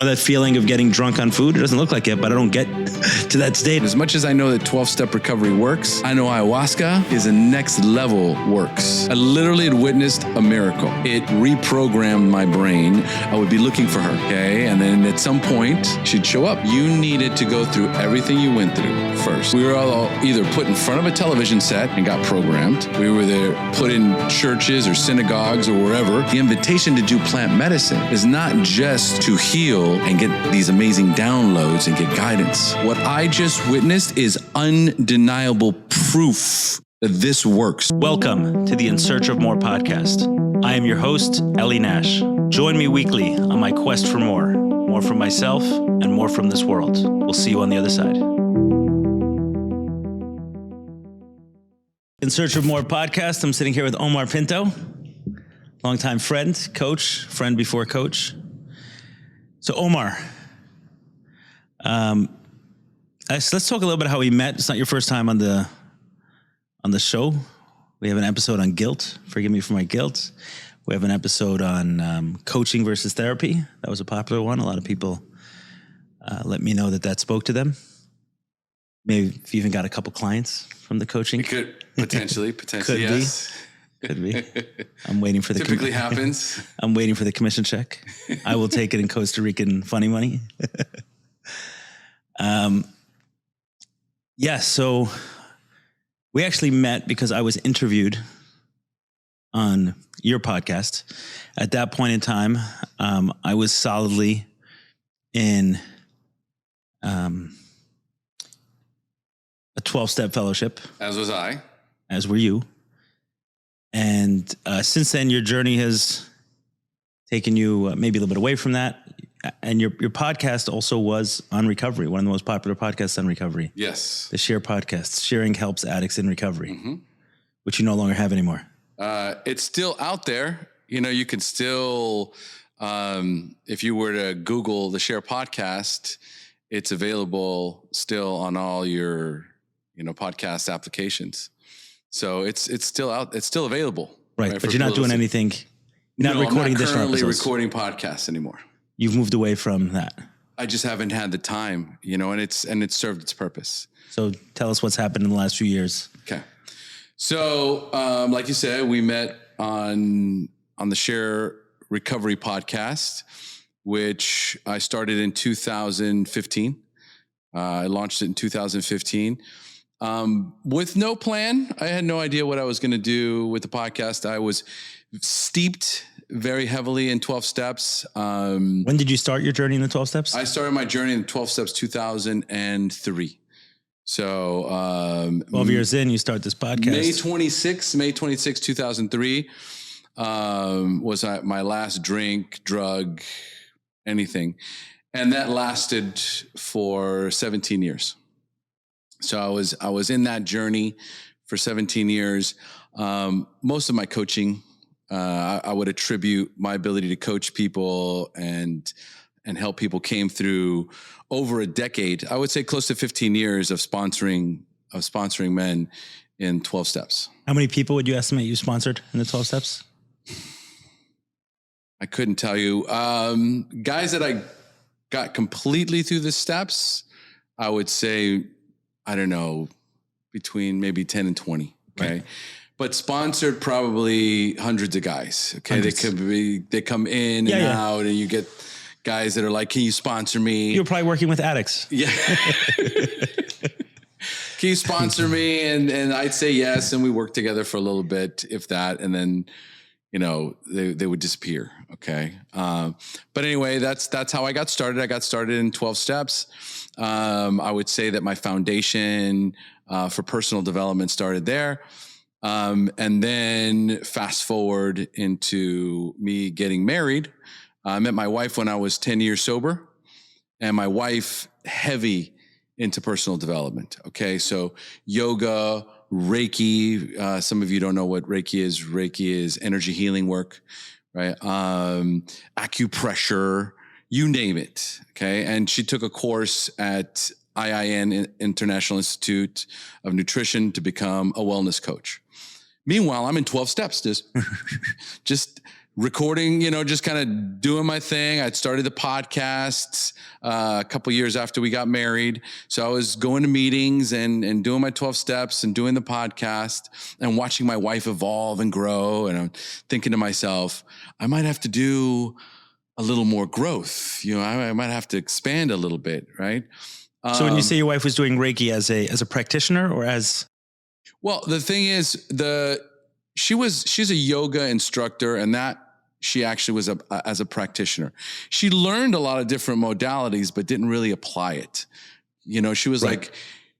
That feeling of getting drunk on food, it doesn't look like it, but I don't get to that state. As much as I know that 12-step recovery works, I know ayahuasca is a next level works. I literally had witnessed a miracle. It reprogrammed my brain. I would be looking for her, okay? And then at some point, she'd show up. You needed to go through everything you went through first. We were all either put in front of a television set and got programmed. We were there put in churches or synagogues or wherever. The invitation to do plant medicine is not just to heal and get these amazing downloads and get guidance. What I just witnessed is undeniable proof that this works. Welcome to the In Search of More podcast. I am your host, Eli Nash. Join me weekly on my quest for more from myself and more from this world. We'll see you on the other side. In Search of More podcast, I'm sitting here with Omar Pinto, longtime friend, coach, friend before coach. So Omar, let's talk a little bit how we met. It's not your first time on the show. We have an episode on guilt. Forgive me for my guilt. We have an episode on coaching versus therapy. That was a popular one. A lot of people let me know that spoke to them. Maybe if you even got a couple clients from the coaching. It could potentially, Could yes. Could be. I'm waiting for the Typically happens. I'm waiting for the commission check. I will take it in Costa Rican funny money. So we actually met because I was interviewed on your podcast. At that point in time, I was solidly in a 12-step fellowship. As was I. As were you. And since then, your journey has taken you maybe a little bit away from that. And your podcast also was on recovery, one of the most popular podcasts on recovery. Yes. The Share podcast, Sharing Helps Addicts in Recovery, which you no longer have anymore. It's still out there. You know, you can still, if you were to Google the Share podcast, it's available still on all your, podcast applications. So it's still out. It's still available. Right. But you're not doing anything. You're not recording additional episodes. I'm not currently recording podcasts anymore. You've moved away from that. I just haven't had the time, and it's served its purpose. So tell us what's happened in the last few years. Okay. So, like you said, we met on the Share Recovery podcast, which I started in 2015. I launched it in 2015. With no plan. I had no idea what I was going to do with the podcast. I was steeped very heavily in 12 steps. When did you start your journey in the 12 steps? I started my journey in 12 steps 2003. So 12 years in, you start this podcast. May 26, 2003 was my last drink, drug, anything. And that lasted for 17 years. So I was in that journey for 17 years. Most of my coaching, I would attribute my ability to coach people and help people came through over a decade. I would say close to 15 years of sponsoring men in 12 steps. How many people would you estimate you sponsored in the 12 steps? I couldn't tell you. Guys that I got completely through the steps, I would say, I don't know, between maybe 10 and 20. Okay. Right. But sponsored probably hundreds of guys. Okay. Hundreds. They come in and out, and you get guys that are like, can you sponsor me? You're probably working with addicts. Yeah. Can you sponsor me? And I'd say yes. And we worked together for a little bit, if that, and then, they would disappear. Okay. But anyway, that's how I got started. I got started in 12 steps. I would say that my foundation for personal development started there. And then fast forward into me getting married. I met my wife when I was 10 years sober, and my wife heavy into personal development. Okay. So yoga, Reiki, some of you don't know what Reiki is. Reiki is energy healing work, right? Acupressure, you name it. Okay. And she took a course at IIN, International Institute of Nutrition, to become a wellness coach. Meanwhile, I'm in 12 steps, just recording, just kind of doing my thing. I'd started the podcasts a couple years after we got married. So I was going to meetings and doing my 12 steps and doing the podcast and watching my wife evolve and grow. And I'm thinking to myself, I might have to do a little more growth. I might have to expand a little bit, right? So when you say your wife was doing Reiki as a practitioner or as? Well, the thing is, she's a yoga instructor, and that she actually was as a practitioner. She learned a lot of different modalities, but didn't really apply it. She was like,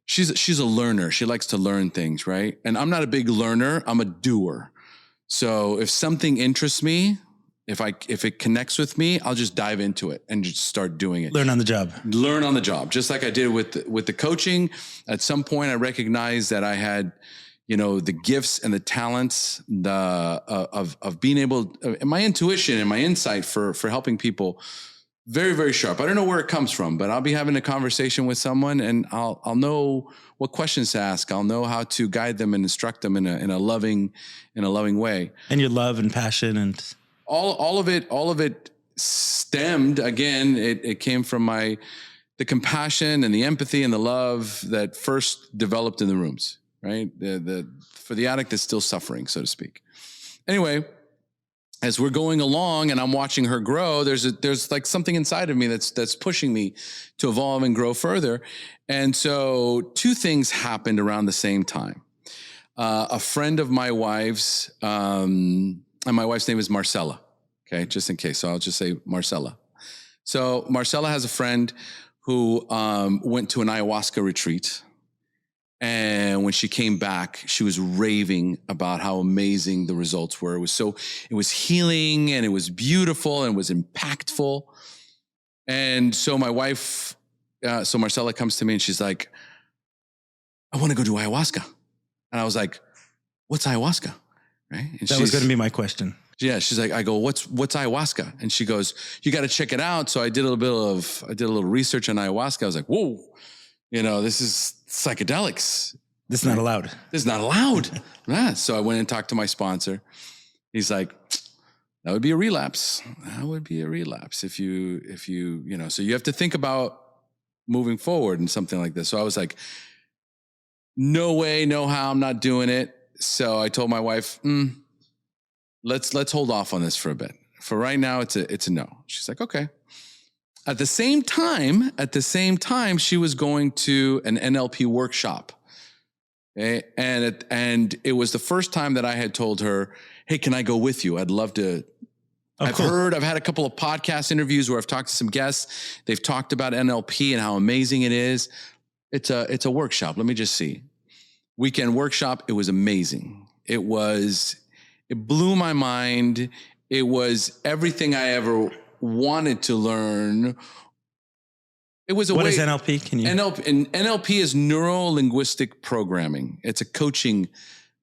she's a learner. She likes to learn things, right? And I'm not a big learner. I'm a doer. So if something interests me, if it connects with me, I'll just dive into it and just start doing it. Learn on the job. Learn on the job, just like I did with the coaching. At some point, I recognized that I had, the gifts and the talents, of being able, and my intuition and my insight for helping people, very, very sharp. I don't know where it comes from, but I'll be having a conversation with someone, and I'll know what questions to ask. I'll know how to guide them and instruct them in a loving way. And your love and passion and all of it stemmed, again, it came from the compassion and the empathy and the love that first developed in the rooms, right? For the addict that's still suffering, so to speak. Anyway, as we're going along and I'm watching her grow, there's like something inside of me that's pushing me to evolve and grow further. And so two things happened around the same time. A friend of my wife's, and my wife's name is Marcella, okay, just in case. So I'll just say Marcella. So Marcella has a friend who went to an ayahuasca retreat. And when she came back, she was raving about how amazing the results were. It was healing, and it was beautiful, and it was impactful. And so my wife, Marcella comes to me and she's like, I want to go do ayahuasca. And I was like, what's ayahuasca? Right? And that was going to be my question. Yeah. She's like, I go, what's ayahuasca? And she goes, you got to check it out. So I did a little research on ayahuasca. I was like, whoa, this is psychedelics. This is not allowed. This is not allowed. Yeah. So I went and talked to my sponsor. He's like, that would be a relapse. That would be a relapse if you, so you have to think about moving forward and something like this. So I was like, no way, no how, I'm not doing it. So I told my wife, let's hold off on this for a bit. For right now, it's a no. She's like, okay. At the same time, she was going to an NLP workshop. Okay? And it was the first time that I had told her, hey, can I go with you? I'd love to. I've had a couple of podcast interviews where I've talked to some guests. They've talked about NLP and how amazing it is. It's a workshop. Let me just see. Weekend workshop. It was amazing. It blew my mind. It was everything I ever wanted to learn. It was What is NLP? NLP is neuro-linguistic programming. It's a coaching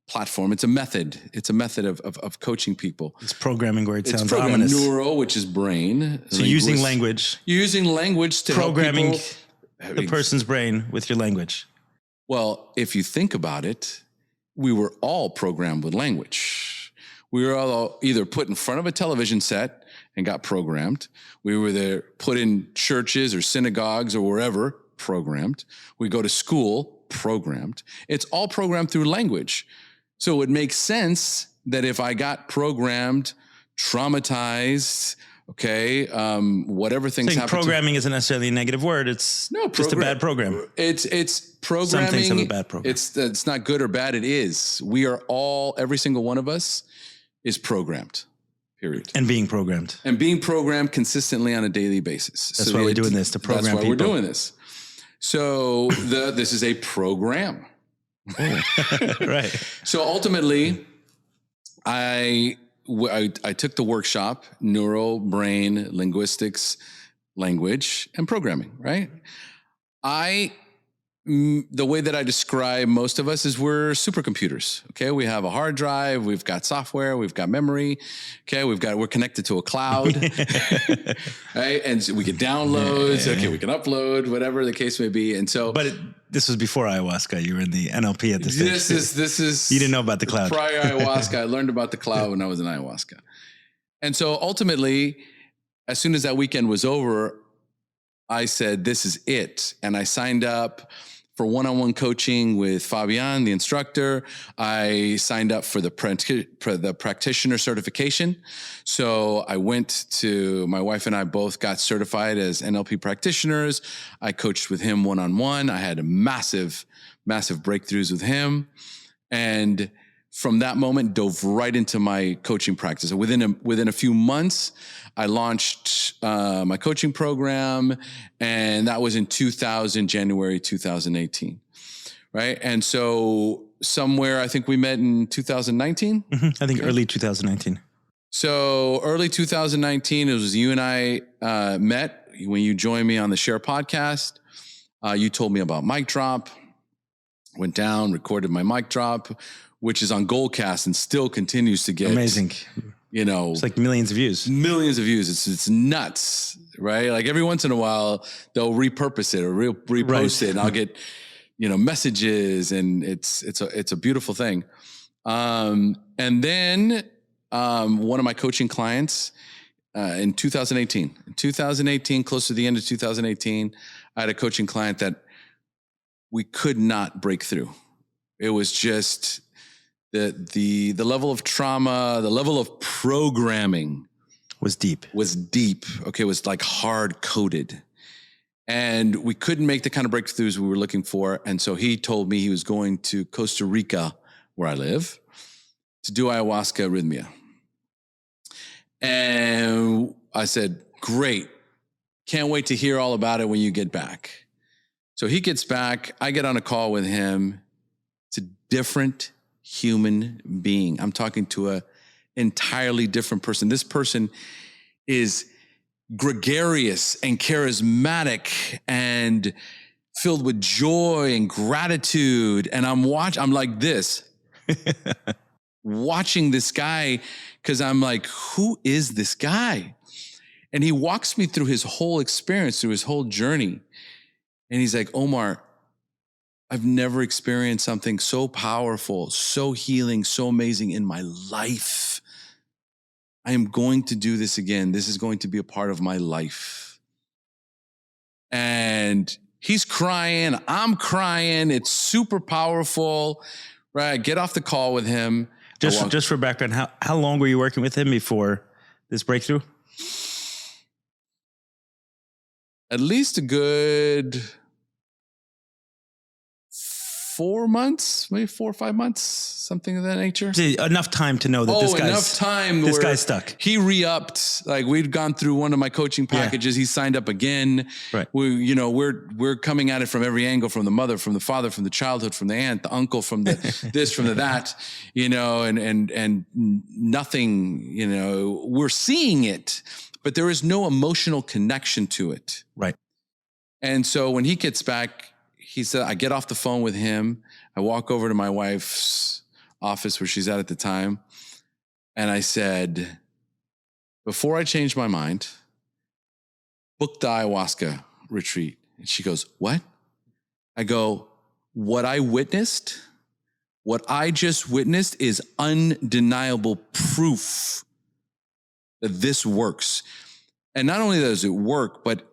platform. It's a method. It's a method of coaching people. It's programming where it sounds ominous. Neuro, which is brain. So using language. You're using language to programming help the person's brain with your language. Well, if you think about it, we were all programmed with language. We were all either put in front of a television set and got programmed. We were there put in churches or synagogues or wherever, programmed. We go to school, programmed. It's all programmed through language. So it would make sense that if I got programmed, traumatized, okay, whatever things happen. Programming isn't necessarily a negative word. It's just a bad program. It's programming. Some things have a bad program. It's not good or bad. It is. We are all, every single one of us is programmed. Period. And being programmed. And being programmed consistently on a daily basis. That's why we're doing this, to program people. That's why we're doing this. So this is a program. Right. So ultimately, I took the workshop, neuro, brain, linguistics, language, and programming, right? The way that I describe most of us is we're supercomputers. Okay. We have a hard drive. We've got software. We've got memory. Okay. We're connected to a cloud. Right. And so we can download. Okay. We can upload, whatever the case may be. And so, but this was before ayahuasca. You were in the NLP at this stage. This is, you didn't know about the cloud. Prior ayahuasca. I learned about the cloud when I was in ayahuasca. And so ultimately, as soon as that weekend was over, I said, this is it. And I signed up for one-on-one coaching with Fabian, the instructor. I signed up for the practitioner certification. So I went to, my wife and I both got certified as NLP practitioners. I coached with him one-on-one. I had massive breakthroughs with him. And from that moment, dove right into my coaching practice. Within a few months, I launched my coaching program, and that was in January 2018, right? And so somewhere, I think we met in 2019. I think early 2019. So early 2019, it was you and I met when you joined me on the Share podcast. You told me about Mic Drop. Went down, recorded my Mic Drop, which is on Goldcast and still continues to get amazing. It's like millions of views. It's nuts, right? Like every once in a while they'll repurpose it or repost it, and I'll get, messages, and it's a beautiful thing. And then one of my coaching clients in 2018, close to the end of 2018, I had a coaching client that we could not break through. It was just the level of trauma, the level of programming was deep. Okay. It was like hard coded, and we couldn't make the kind of breakthroughs we were looking for. And so he told me he was going to Costa Rica, where I live, to do ayahuasca arrhythmia. And I said, great. Can't wait to hear all about it when you get back. So he gets back. I get on a call with him. It's a different human being. I'm talking to an entirely different person. This person is gregarious and charismatic and filled with joy and gratitude. And I'm like this, watching this guy, because I'm like, who is this guy? And he walks me through his whole experience, through his whole journey. And he's like, Omar, I've never experienced something so powerful, so healing, so amazing in my life. I am going to do this again. This is going to be a part of my life. And he's crying. I'm crying. It's super powerful, right? I get off the call with him. Just for background, how long were you working with him before this breakthrough? At least a good 4 months, maybe 4 or 5 months, something of that nature. Enough time to know that this guy's stuck. He re-upped. Like, we'd gone through one of my coaching packages. Yeah. He signed up again. Right. We're coming at it from every angle, from the mother, from the father, from the childhood, from the aunt, the uncle, from the this, from the that, and nothing, we're seeing it, but there is no emotional connection to it. Right. And so when he gets back, he said, I get off the phone with him. I walk over to my wife's office where she's at the time. And I said, before I change my mind, book the ayahuasca retreat. And she goes, what? I go, what I just witnessed is undeniable proof that this works. And not only does it work, but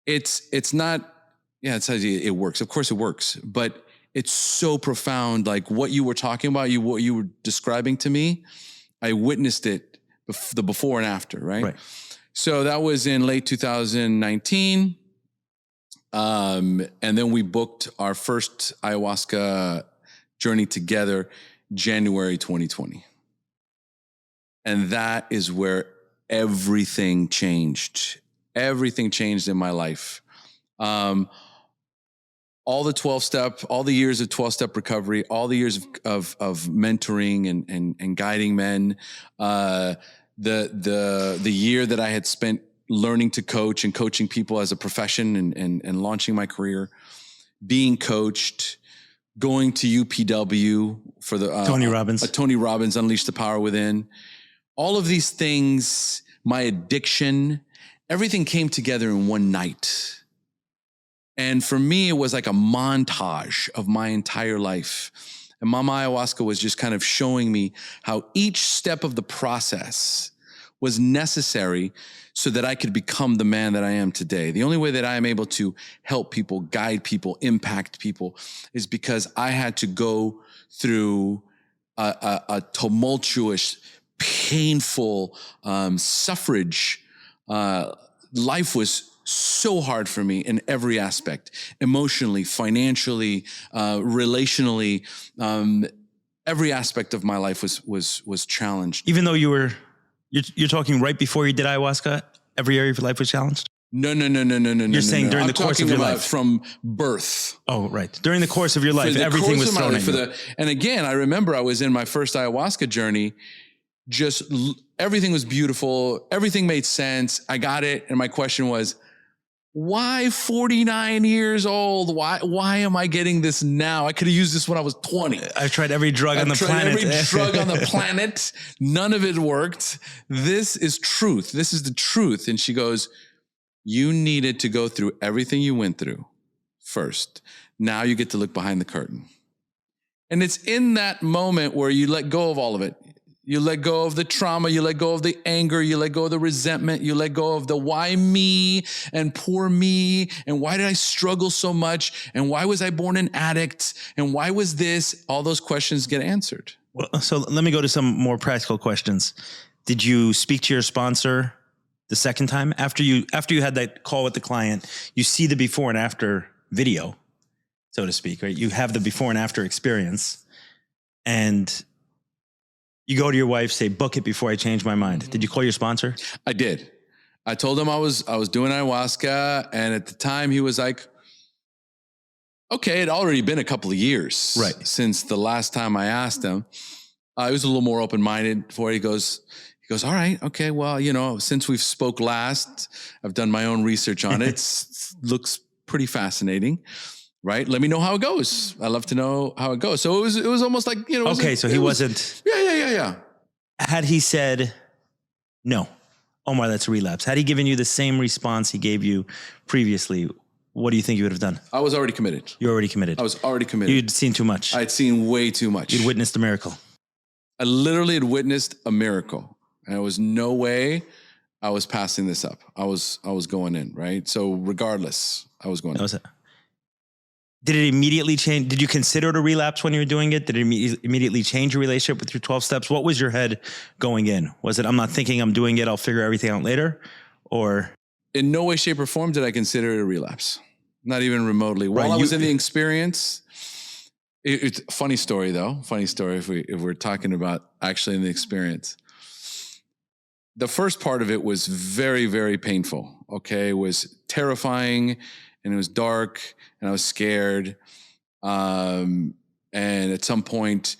it's not, yeah, it says it works. Of course it works, but it's so profound. Like what you were talking about, what you were describing to me, I witnessed it, the before and after, right? So that was in late 2019. And then we booked our first ayahuasca journey together, January 2020. And that is where everything changed. Everything changed in my life. All the 12-step, all the years of 12-step recovery, all the years of mentoring and guiding men, the year that I had spent learning to coach and coaching people as a profession and launching my career, being coached, going to UPW for the Tony Robbins. Tony Robbins, Unleash the Power Within. All of these things, my addiction, everything came together in one night. And for me, it was like a montage of my entire life. And Mama Ayahuasca was just kind of showing me how each step of the process was necessary so that I could become the man that I am today. The only way that I am able to help people, guide people, impact people is because I had to go through a tumultuous, painful suffrage. Life was so hard for me in every aspect, emotionally, financially, relationally. Every aspect of my life was challenged. Even though you're talking right before you did ayahuasca, every area of your life was challenged? No. You're saying during the course of your life? From birth. Oh, right. During the course of your life, everything was thrown at you. And again, I remember I was in my first ayahuasca journey. Everything was beautiful. Everything made sense. I got it. And my question was, why 49 years old? Why am I getting this now? I could have used this when I was 20. I've tried every drug on the planet. Every drug on the planet. None of it worked. This is truth. This is the truth. And she goes, you needed to go through everything you went through first. Now you get to look behind the curtain. And it's in that moment where you let go of all of it. You let go of the trauma, you let go of the anger, you let go of the resentment, you let go of the why me and poor me, and why did I struggle so much, and why was I born an addict, and why was this? All those questions get answered. Well, so let me go to some more practical questions. Did you speak to your sponsor the second time? After you had that call with the client, you see the before and after video, so to speak, right? You have the before and after experience, and you go to your wife, say, book it before I change my mind. Did you call your sponsor? I did. I told him I was doing ayahuasca. And at the time he was like, okay, it already been a couple of years since the last time I asked him. I was a little more open-minded before he goes, all right, okay, well, since we've spoke last, I've done my own research on it. Looks pretty fascinating. Right. Let me know how it goes. I love to know how it goes. So it was almost like, okay. So he wasn't. Yeah. Had he said, no, Omar, that's a relapse. Had he given you the same response he gave you previously, what do you think you would have done? I was already committed. You're already committed. I was already committed. You'd seen too much. I'd seen way too much. You'd witnessed a miracle. I literally had witnessed a miracle. And there was no way I was passing this up. I was going in, right? So regardless, I was going in. That was it. Did it immediately change? Did you consider it a relapse when you were doing it? Did it immediately change your relationship with your 12 steps? What was your head going in? Was it, I'm not thinking I'm doing it, I'll figure everything out later? Or? In no way, shape, or form did I consider it a relapse. Not even remotely. While I was in the experience, it's a funny story though. Funny story if we're talking about actually in the experience. The first part of it was very, very painful. Okay. It was terrifying and it was dark and I was scared. And at some point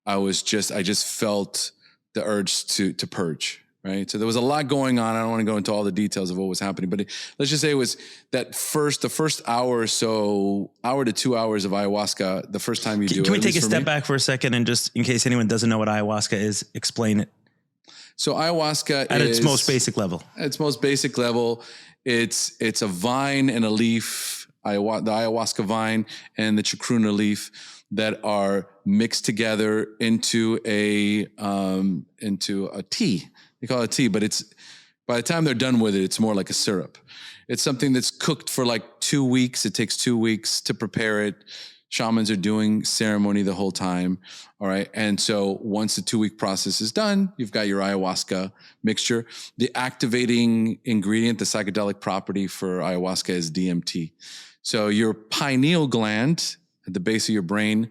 I just felt the urge to purge. Right. So there was a lot going on. I don't want to go into all the details of what was happening, but let's just say it was that the first hour or so, hour to 2 hours of ayahuasca, the first time you do it. Can we take a step back for a second and just in case anyone doesn't know what ayahuasca is, explain it? So ayahuasca at its most basic level. At its most basic level, it's a vine and a leaf, the ayahuasca vine and the chacruna leaf that are mixed together into a tea. They call it tea, but by the time they're done with it, it's more like a syrup. It's something that's cooked for like 2 weeks. It takes 2 weeks to prepare it. Shamans are doing ceremony the whole time. All right. And so once the 2-week process is done, you've got your ayahuasca mixture. The activating ingredient, the psychedelic property for ayahuasca is DMT. So your pineal gland at the base of your brain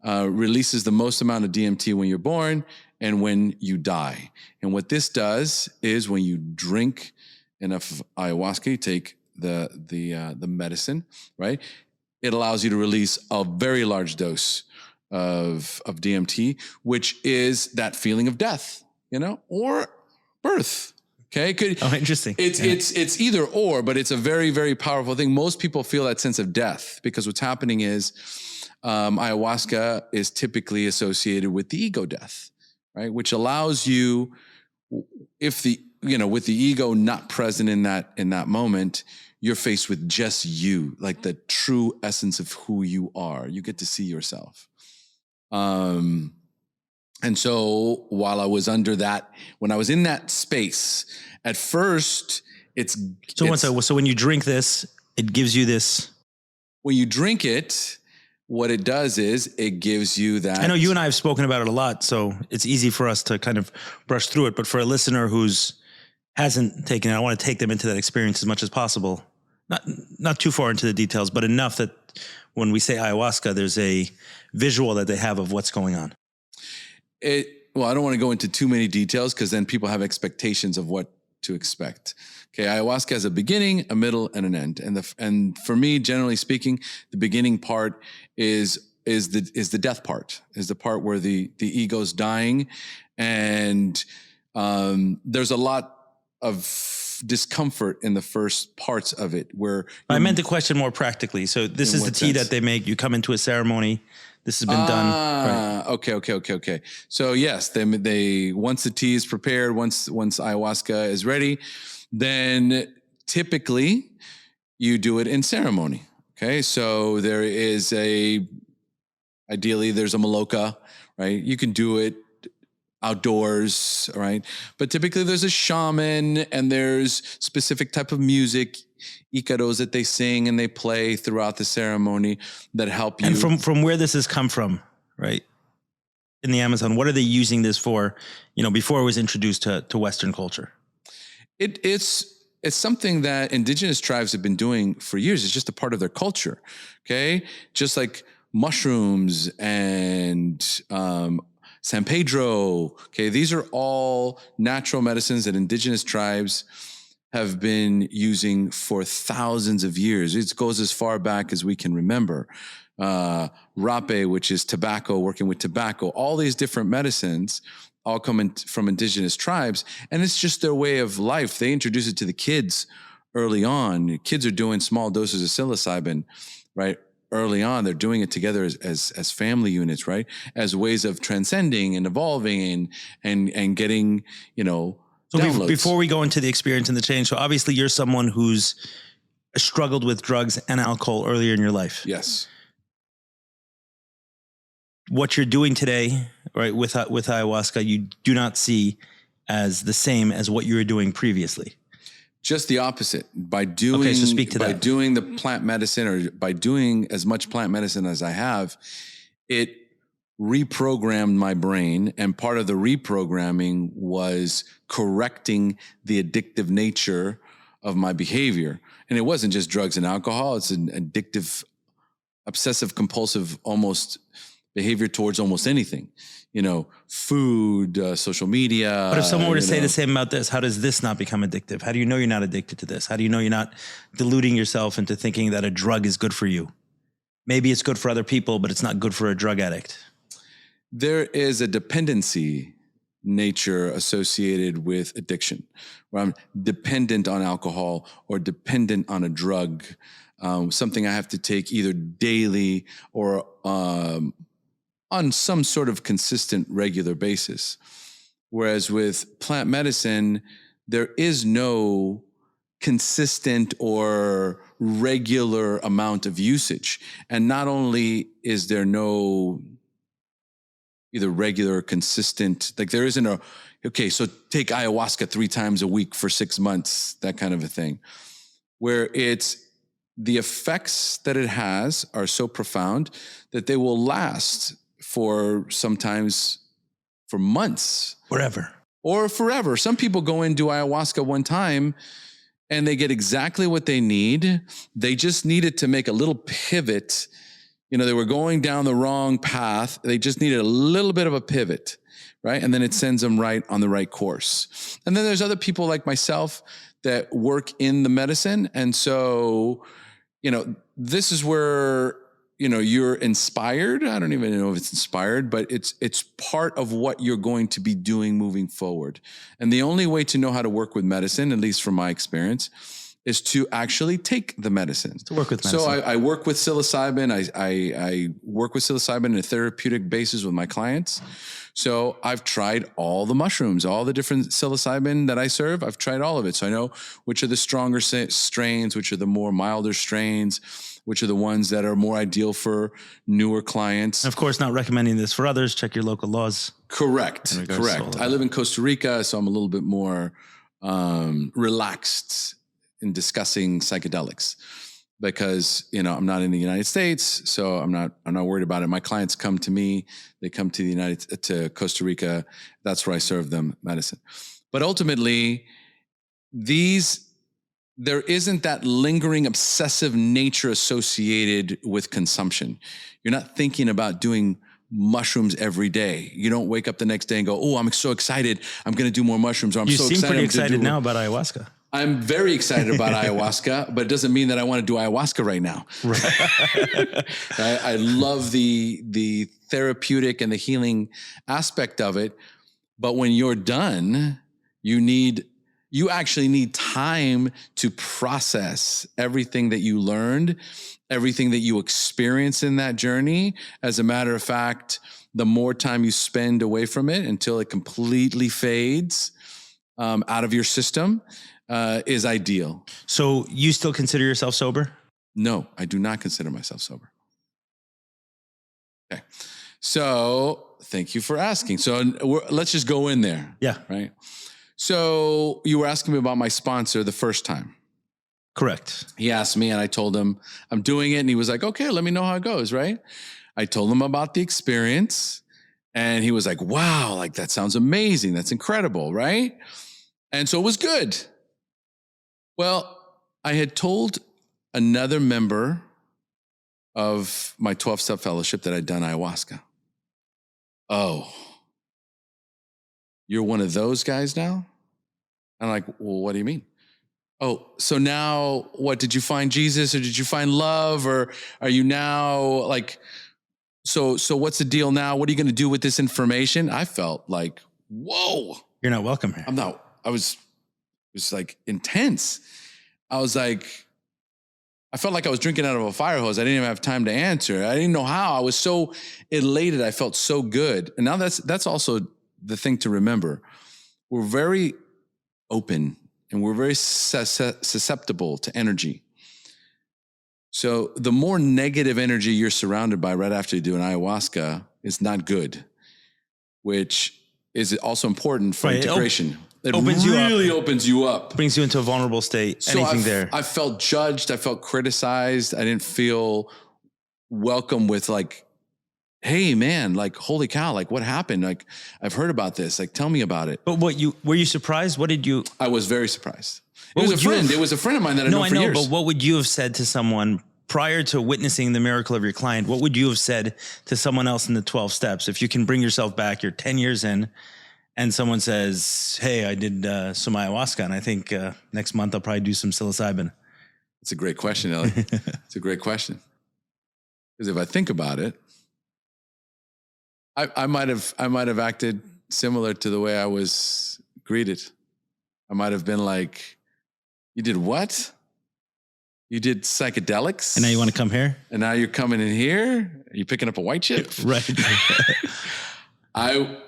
releases the most amount of DMT when you're born and when you die. And what this does is when you drink enough ayahuasca, you take the medicine, right? It allows you to release a very large dose of DMT, which is that feeling of death, or birth. Okay. Interesting. It's either or, but it's a very, very powerful thing. Most people feel that sense of death because what's happening is ayahuasca is typically associated with the ego death, right? Which allows you, with the ego not present in that moment, you're faced with just you, like the true essence of who you are. You get to see yourself. And so while I was under that, when I was in that space, at first So when you drink this, it gives you this. when you drink it, what it does is it gives you that. I know you and I have spoken about it a lot, so it's easy for us to kind of brush through it. But for a listener hasn't taken it, I want to take them into that experience as much as possible. Not too far into the details, but enough that when we say ayahuasca, there's a visual that they have of what's going on. Well, I don't want to go into too many details because then people have expectations of what to expect. Okay, ayahuasca has a beginning, a middle, and an end. And for me, generally speaking, the beginning part is the death part, is the part where the ego's dying, and there's a lot of discomfort in the first parts of it. Where I meant the question more practically. So this is the tea that they make. You come into a ceremony. This has been done. Right. Okay. So yes, they once the tea is prepared, once ayahuasca is ready, then typically you do it in ceremony. Okay, so there is ideally there's a maloka, right? You can do it outdoors, right? But typically there's a shaman and there's specific type of music, icaros that they sing and they play throughout the ceremony that help you. And from where this has come from, right? In the Amazon, what are they using this for? Before it was introduced to Western culture. It's something that indigenous tribes have been doing for years. It's just a part of their culture. Okay. Just like mushrooms and, San Pedro. Okay. These are all natural medicines that indigenous tribes have been using for thousands of years. It goes as far back as we can remember. Rape, which is tobacco, working with tobacco, all these different medicines all come from indigenous tribes. And it's just their way of life. They introduce it to the kids early on. Kids are doing small doses of psilocybin, right? Early on, they're doing it together as family units, right? As ways of transcending and evolving and getting, So before we go into the experience and the change, so obviously you're someone who's struggled with drugs and alcohol earlier in your life. Yes. What you're doing today, right, with ayahuasca, you do not see as the same as what you were doing previously. Just the opposite. By doing the plant medicine, or by doing as much plant medicine as I have, it reprogrammed my brain. And part of the reprogramming was correcting the addictive nature of my behavior. And it wasn't just drugs and alcohol. It's an addictive, obsessive, compulsive, almost behavior towards almost anything, food, social media. But if someone were to say the same about this, how does this not become addictive? How do you know you're not addicted to this? How do you know you're not deluding yourself into thinking that a drug is good for you? Maybe it's good for other people, but it's not good for a drug addict. There is a dependency nature associated with addiction, where I'm dependent on alcohol or dependent on a drug, something I have to take either daily or on some sort of consistent, regular basis. Whereas with plant medicine, there is no consistent or regular amount of usage. And not only is there no either regular or consistent, like there isn't so take ayahuasca 3 times a week for 6 months, that kind of a thing, where it's the effects that it has are so profound that they will last for sometimes for months. Forever. Some people go and do ayahuasca one time and they get exactly what they need. They just needed to make a little pivot. They were going down the wrong path. They just needed a little bit of a pivot, right? And then it sends them right on the right course. And then there's other people like myself that work in the medicine. And so, this is where, you're inspired. I don't even know if it's inspired, but it's part of what you're going to be doing moving forward. And the only way to know how to work with medicine, at least from my experience, is to actually take the medicine. To work with medicine. So I work with psilocybin. I work with psilocybin on a therapeutic basis with my clients. So I've tried all the mushrooms, all the different psilocybin that I serve. I've tried all of it. So I know which are the stronger strains, which are the more milder strains, which are the ones that are more ideal for newer clients. Of course, not recommending this for others. Check your local laws. Correct. I live in Costa Rica, so I'm a little bit more relaxed in discussing psychedelics because, I'm not in the United States, so I'm not worried about it. My clients come to me, they come to Costa Rica. That's where I serve them medicine. But ultimately, there isn't that lingering obsessive nature associated with consumption. You're not thinking about doing mushrooms every day. You don't wake up the next day and go, "Oh, I'm so excited. I'm going to do more mushrroms." Or, you seem pretty excited now about ayahuasca. I'm very excited about ayahuasca, but it doesn't mean that I want to do ayahuasca right now. Right. I love the therapeutic and the healing aspect of it. But when you're done, you actually need time to process everything that you learned, everything that you experience in that journey. As a matter of fact, the more time you spend away from it until it completely fades out of your system is ideal. So you still consider yourself sober? No, I do not consider myself sober. Okay. So thank you for asking. So let's just go in there. Yeah. Right. So you were asking me about my sponsor the first time. Correct. He asked me and I told him I'm doing it. And he was like, okay, let me know how it goes. Right. I told him about the experience and he was like, wow, like that sounds amazing. That's incredible. Right. And so it was good. Well, I had told another member of my 12-step fellowship that I'd done ayahuasca. Oh, you're one of those guys now? I'm like, well, what do you mean? Oh, so now what, did you find Jesus or did you find love or are you now like, so what's the deal now? What are you going to do with this information? I felt like, whoa. You're not welcome here. It was like intense. I was like, I felt like I was drinking out of a fire hose. I didn't even have time to answer. I didn't know how. I was so elated. I felt so good. And now that's also the thing to remember. We're very open and we're very susceptible to energy. So the more negative energy you're surrounded by right after you do an ayahuasca is not good, which is also important for integration. It really opens you up. Brings you into a vulnerable state. So I felt judged. I felt criticized. I didn't feel welcome with like, hey man, like, holy cow, like what happened? Like, I've heard about this. Like, tell me about it. But were you surprised? What did you? I was very surprised. It was a friend of mine that I know for years. But what would you have said to someone prior to witnessing the miracle of your client? What would you have said to someone else in the 12 steps? If you can bring yourself back, you're 10 years in and someone says, hey, I did some ayahuasca and I think next month I'll probably do some psilocybin. It's a great question, Eli. It's a great question. Because if I think about it, I might have acted similar to the way I was greeted. I might have been like, you did what? You did psychedelics? And now you want to come here? And now you're coming in here? Are you picking up a white chip? Right. A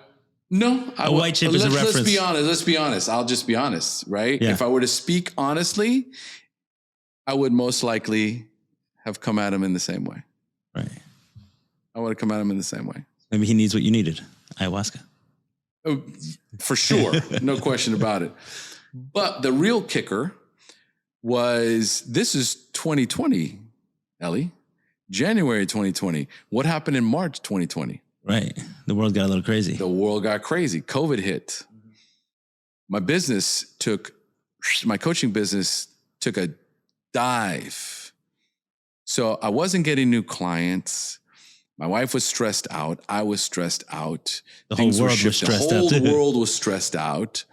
white chip is a reference. Let's be honest. I'll just be honest, right? Yeah. If I were to speak honestly, I would most likely have come at him in the same way. Right. I would have come at him in the same way. Maybe he needs what you needed, ayahuasca. Oh, for sure. No question about it. But the real kicker was, this is 2020, Ellie. January 2020. What happened in March 2020? Right. The world got a little crazy. The world got crazy. COVID hit. My coaching business took a dive. So I wasn't getting new clients. My wife was stressed out. I was stressed out. The whole world was stressed out. The whole world was stressed out.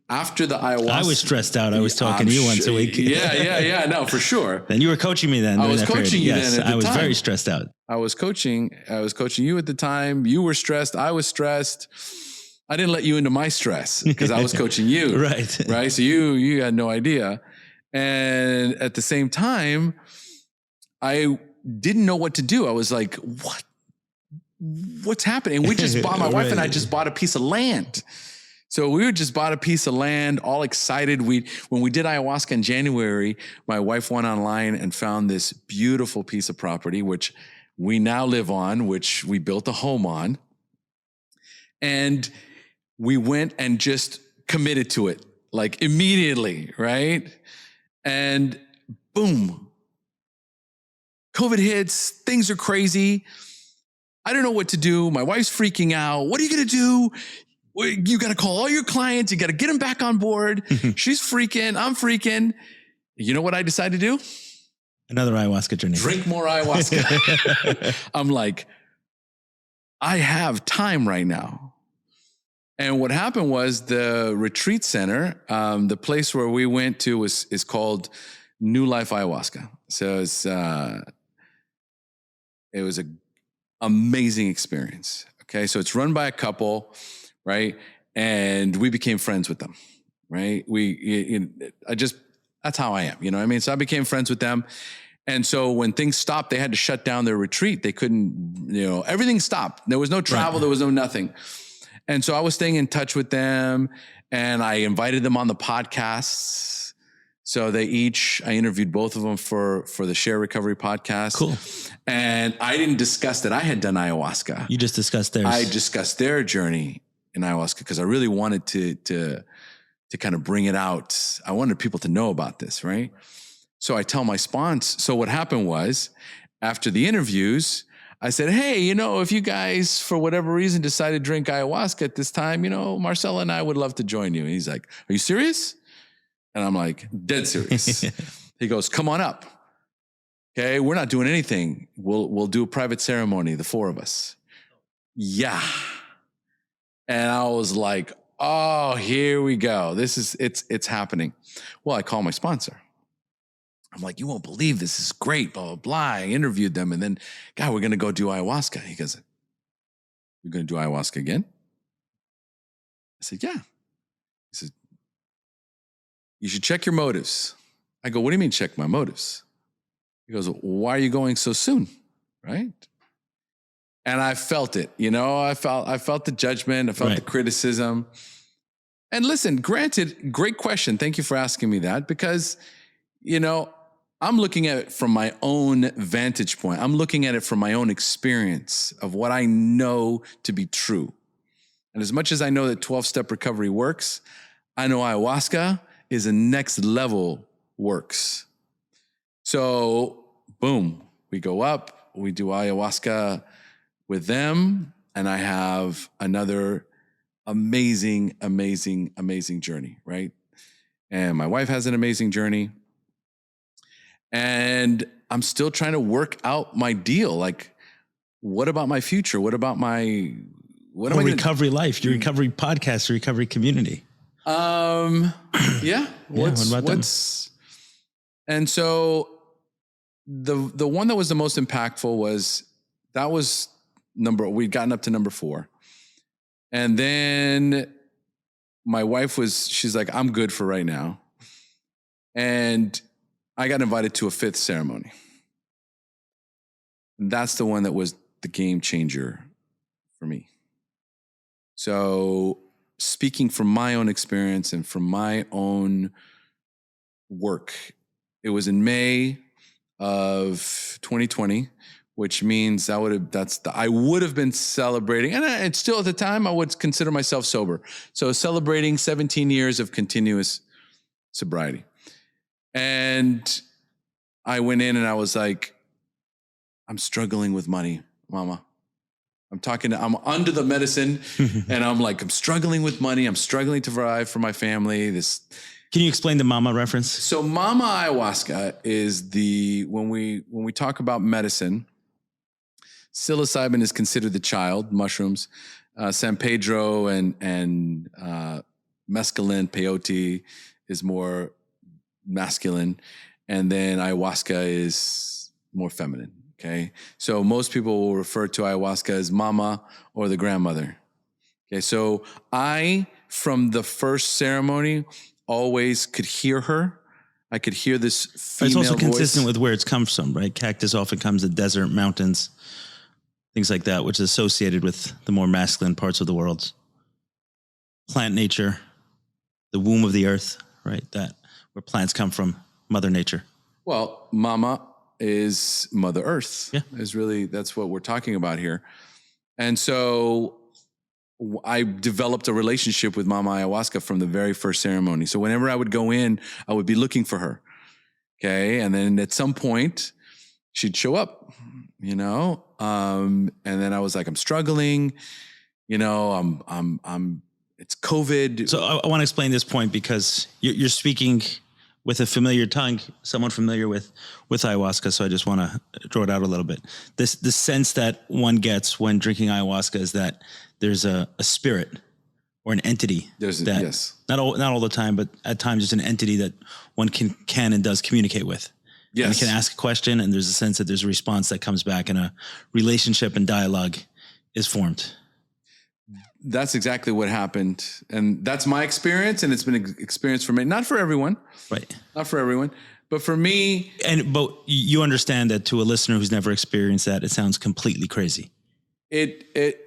After the ayahuasca. I was stressed out. I was talking to you once a week. Yeah. No, for sure. Then you were coaching me then. I was coaching you then at the time. I was very stressed out. I was coaching you at the time. You were stressed. I was stressed. I didn't let you into my stress because I was coaching you. Right. Right. So you had no idea. And at the same time, I didn't know what to do. I was like, what's happening? And we just bought, my wife and I just bought a piece of land. So we just bought a piece of land, all excited. When we did ayahuasca in January, my wife went online and found this beautiful piece of property, which we now live on, which we built a home on. And we went and just committed to it, like immediately, right? And boom, COVID hits, things are crazy. I don't know what to do. My wife's freaking out. What are you going to do? You got to call all your clients. You got to get them back on board. She's freaking. I'm freaking. You know what I decided to do? Another ayahuasca journey. Drink more ayahuasca. I'm like, I have time right now. And what happened was the retreat center, the place where we went to is called New Life Ayahuasca. So it was an amazing experience. Okay. So it's run by a couple, right? And we became friends with them, right? That's how I am, you know what I mean? So I became friends with them. And so when things stopped, they had to shut down their retreat. They couldn't, everything stopped. There was no travel. Right. There was no nothing. And so I was staying in touch with them and I invited them on the podcasts. So I interviewed both of them for the Share Recovery podcast. Cool. And I didn't discuss that I had done ayahuasca. You just discussed theirs. I discussed their journey in ayahuasca because I really wanted to kind of bring it out. I wanted people to know about this, right? So I tell my sponsor. So what happened was after the interviews, I said, hey, if you guys, for whatever reason, decide to drink ayahuasca at this time, Marcella and I would love to join you. And he's like, are you serious? And I'm like, dead serious. He goes, come on up. Okay, we're not doing anything. We'll do a private ceremony, the four of us. Yeah. And I was like, oh, here we go. It's happening. Well, I call my sponsor. I'm like, you won't believe this is great, blah, blah, blah. I interviewed them and then, God, we're going to go do ayahuasca. He goes, you're going to do ayahuasca again? I said, yeah. He said, you should check your motives. I go, what do you mean check my motives? He goes, why are you going so soon? Right? And I felt it, I felt the judgment. I felt the criticism. And listen, granted, great question. Thank you for asking me that because, I'm looking at it from my own vantage point. I'm looking at it from my own experience of what I know to be true. And as much as I know that 12-step recovery works, I know ayahuasca is a next level works. So boom, we go up, we do ayahuasca with them, and I have another amazing, amazing, amazing journey, right? And my wife has an amazing journey. And I'm still trying to work out my deal. Like, what about my future? What about my recovery life, your recovery podcast, your recovery community? Yeah. What about them? And so the one that was the most impactful was we'd gotten up to number 4. And then my wife she's like, I'm good for right now. And I got invited to a 5th ceremony. And that's the one that was the game changer for me. So speaking from my own experience and from my own work, it was in May of 2020, which means I would have been celebrating, and still at the time I would consider myself sober. So celebrating 17 years of continuous sobriety. And I went in and I was like, I'm struggling with money, Mama. I'm under the medicine and I'm like, I'm struggling with money. I'm struggling to provide for my family. Can you explain the Mama reference? So Mama Ayahuasca is when we talk about medicine, psilocybin is considered the child, mushrooms, San Pedro and mescaline, peyote is more masculine. And then ayahuasca is more feminine. Okay. So most people will refer to ayahuasca as mama or the grandmother. Okay, so I, from the first ceremony, always could hear her. I could hear this female It's also voice. consistent with where it's come from, right? Cactus often comes in desert, mountains, things like that, which is associated with the more masculine parts of the world. Plant nature, the womb of the earth, right? That where plants come from, Mother Nature. Well, Mama is Mother Earth. Yeah. That's what we're talking about here. And so I developed a relationship with Mama Ayahuasca from the very first ceremony. So whenever I would go in, I would be looking for her. Okay. And then at some point she'd show up, and then I was like, I'm struggling, it's COVID. So I want to explain this point because you're speaking with a familiar tongue, someone familiar with ayahuasca. So I just want to draw it out a little bit. The sense that one gets when drinking ayahuasca is that there's a spirit or an entity. Yes. Not all the time, but at times there's an entity that one can and does communicate with. Yes. And can ask a question, and there's a sense that there's a response that comes back, and a relationship and dialogue is formed. That's exactly what happened. And that's my experience. And it's been an experience for me, not for everyone. Right. Not for everyone, but for me. But you understand that to a listener who's never experienced that, it sounds completely crazy.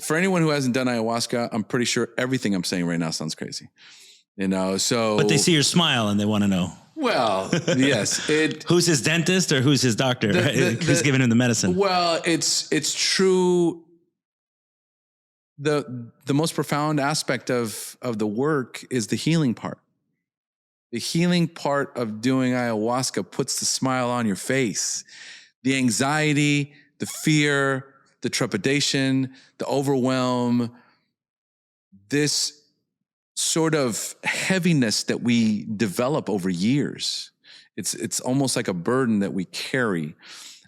For anyone who hasn't done ayahuasca, I'm pretty sure everything I'm saying right now sounds crazy. But they see your smile and they want to know. Well, yes. Who's his dentist or who's his doctor? Who's giving him the medicine? Well, it's true. The most profound aspect of the work is the healing part. The healing part of doing ayahuasca puts the smile on your face. The anxiety, the fear, the trepidation, the overwhelm, this sort of heaviness that we develop over years. It's almost like a burden that we carry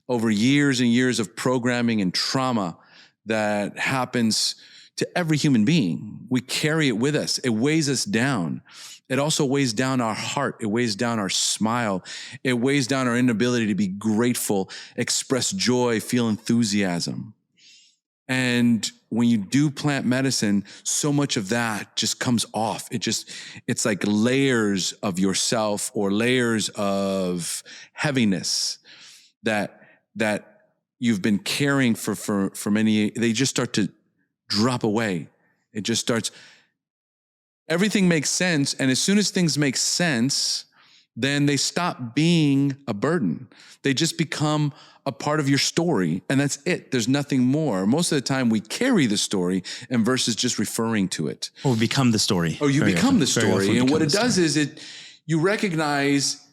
over years and years of programming and trauma that happens to every human being. We carry it with us. It weighs us down. It also weighs down our heart. It weighs down our smile. It weighs down our inability to be grateful, express joy, feel enthusiasm. And when you do plant medicine, so much of that just comes off. It's like layers of yourself or layers of heaviness that you've been carrying for many. They just start to drop away. It just starts. Everything makes sense. And as soon as things make sense, then they stop being a burden. They just become a part of your story. And that's it. There's nothing more. Most of the time we carry the story and versus just referring to it. Or become the story. Or you become the story. And what it does is you recognize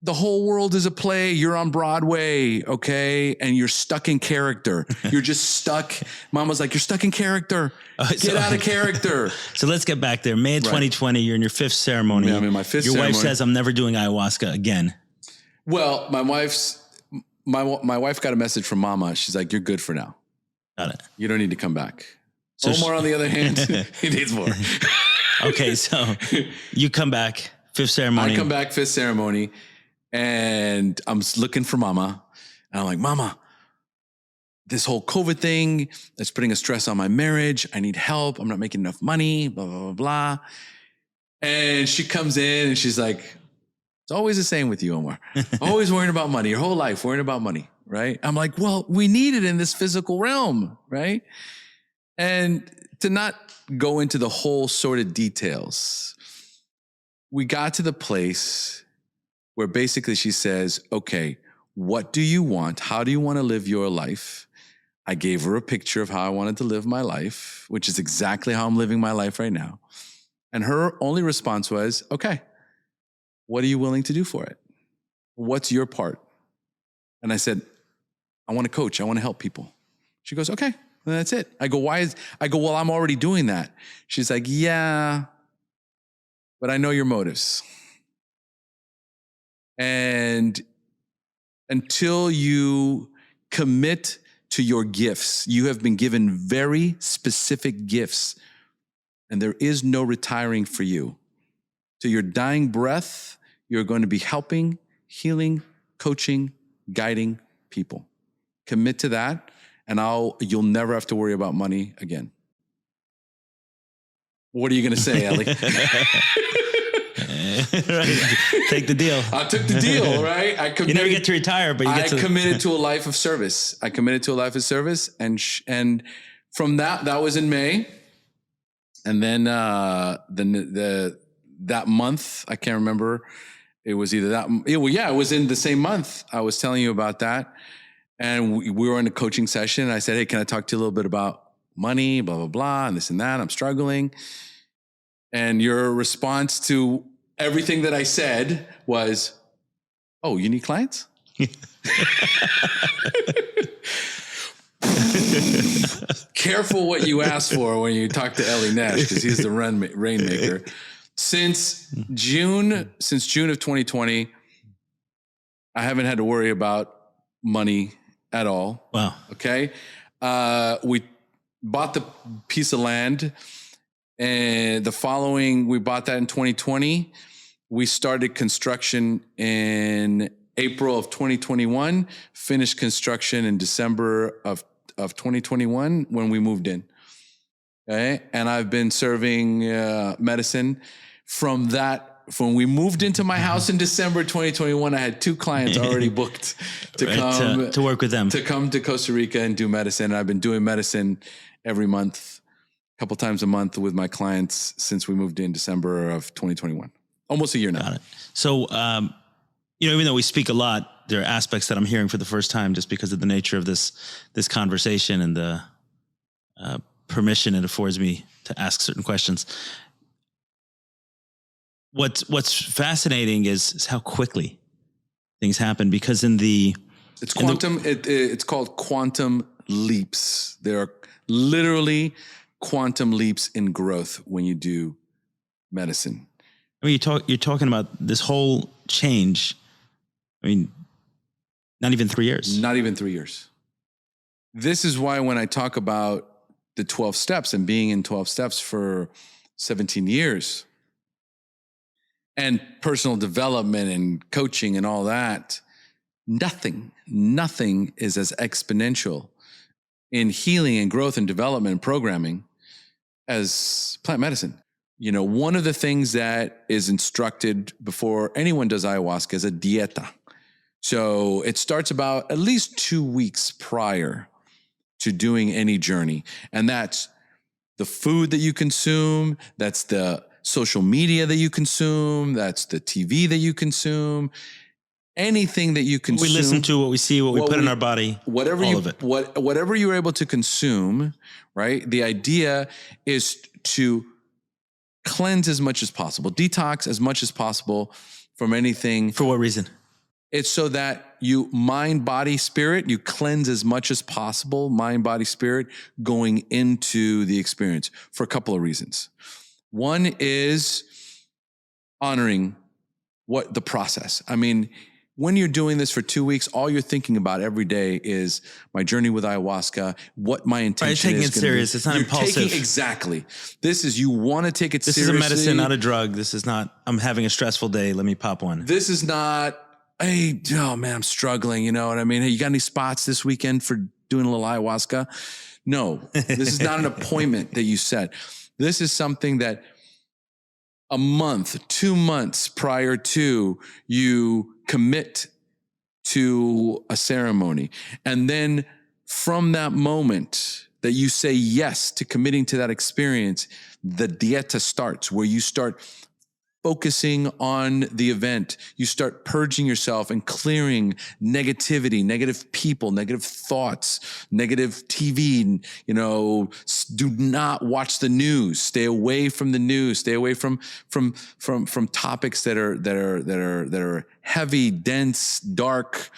the whole world is a play. You're on Broadway, okay? And you're stuck in character. You're just stuck. Mama's like, you're stuck in character. Get out of character. So let's get back there. May of 2020, you're in your fifth ceremony. Yeah, I'm in my fifth ceremony. Your wife says, I'm never doing ayahuasca again. Well, my wife got a message from Mama. She's like, you're good for now. Got it. You don't need to come back. So Omar, on the other hand, he needs more. Okay, so you come back, fifth ceremony. I come back, fifth ceremony. And I'm looking for Mama. And I'm like, Mama, this whole COVID thing is putting a stress on my marriage. I need help. I'm not making enough money, blah, blah, blah, blah. And she comes in and she's like, it's always the same with you, Omar. Always worrying about money, your whole life worrying about money, right? I'm like, well, we need it in this physical realm, right? And to not go into the whole sort of details, we got to the place where basically she says, okay, what do you want? How do you want to live your life? I gave her a picture of how I wanted to live my life, which is exactly how I'm living my life right now. And her only response was, okay, what are you willing to do for it? What's your part? And I said, I want to coach. I want to help people. She goes, okay, then that's it. I go, well, I'm already doing that. She's like, yeah, but I know your motives. And until you commit to your gifts, you have been given very specific gifts, and there is no retiring for you. To your dying breath, you're going to be helping, healing, coaching, guiding people. Commit to that, and you'll never have to worry about money again. What are you going to say, Eli? Take the deal. I took the deal, right? You never get to retire, but you get to. I committed to a life of service. And from that was in May. And then that month, I can't remember. It was either that. It was in the same month. I was telling you about that. And we were in a coaching session. And I said, hey, can I talk to you a little bit about money, blah, blah, blah, and this and that. I'm struggling. And your response to everything that I said was, oh, you need clients? Careful what you ask for when you talk to Eli Nash, because he's the rainmaker. Since June of 2020, I haven't had to worry about money at all. Wow. Okay. We bought the piece of land, and we bought that in 2020. We started construction in April of 2021, finished construction in December of 2021 when we moved in. Okay. And I've been serving medicine from that. When we moved into my house in December 2021, I had 2 clients already booked to come to work with them, to come to Costa Rica and do medicine. And I've been doing medicine every month, a couple times a month with my clients since we moved in December of 2021, almost a year now. Got it. So, even though we speak a lot, there are aspects that I'm hearing for the first time just because of the nature of this conversation and the permission it affords me to ask certain questions. What's fascinating is how quickly things happen, because it's called quantum leaps. There are literally quantum leaps in growth when you do medicine. I mean, you're talking about this whole change. I mean, not even 3 years. Not even 3 years. This is why when I talk about the 12 steps and being in 12 steps for 17 years and personal development and coaching and all that, nothing is as exponential in healing and growth and development and programming as plant medicine. One of the things that is instructed before anyone does ayahuasca is a dieta. So it starts about at least 2 weeks prior to doing any journey. And that's the food that you consume. That's the social media that you consume. That's the TV that you consume. Anything that you consume. We listen to, what we see, what we put in our body, whatever whatever you're able to consume, right? The idea is to cleanse as much as possible, detox as much as possible from anything. For what reason? It's so that you mind, body, spirit, you cleanse as much as possible, mind, body, spirit, going into the experience for a couple of reasons. One is honoring the process. I mean, when you're doing this for 2 weeks, all you're thinking about every day is my journey with ayahuasca, what my intention is. Taking it serious. It's not impulsive. Exactly. You want to take it seriously. This is a medicine, not a drug. This is not, I'm having a stressful day, let me pop one. This is not, hey, oh man, I'm struggling. You know what I mean? Hey, you got any spots this weekend for doing a little ayahuasca? No, this is not an appointment that you set. This is something that a month, 2 months prior to, you commit to a ceremony. And then from that moment that you say yes to committing to that experience, the dieta starts, where you start focusing on the event. You start purging yourself and clearing negativity, negative people, negative thoughts, negative TV. Do not watch the news. Stay away from the news. Stay away from topics that are heavy, dense, dark.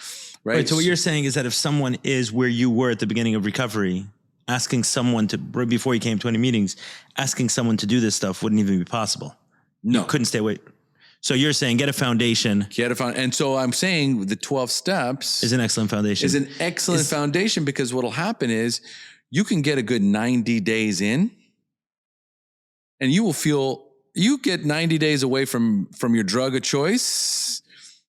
Right. So what you're saying is that if someone is where you were at the beginning of recovery, asking someone to, right before you came to any meetings, asking someone to do this stuff wouldn't even be possible. No. You couldn't stay away. So you're saying get a foundation. And so I'm saying the 12 steps is an excellent foundation. Foundation, because what'll happen is you can get a good 90 days in, and you get 90 days away from your drug of choice,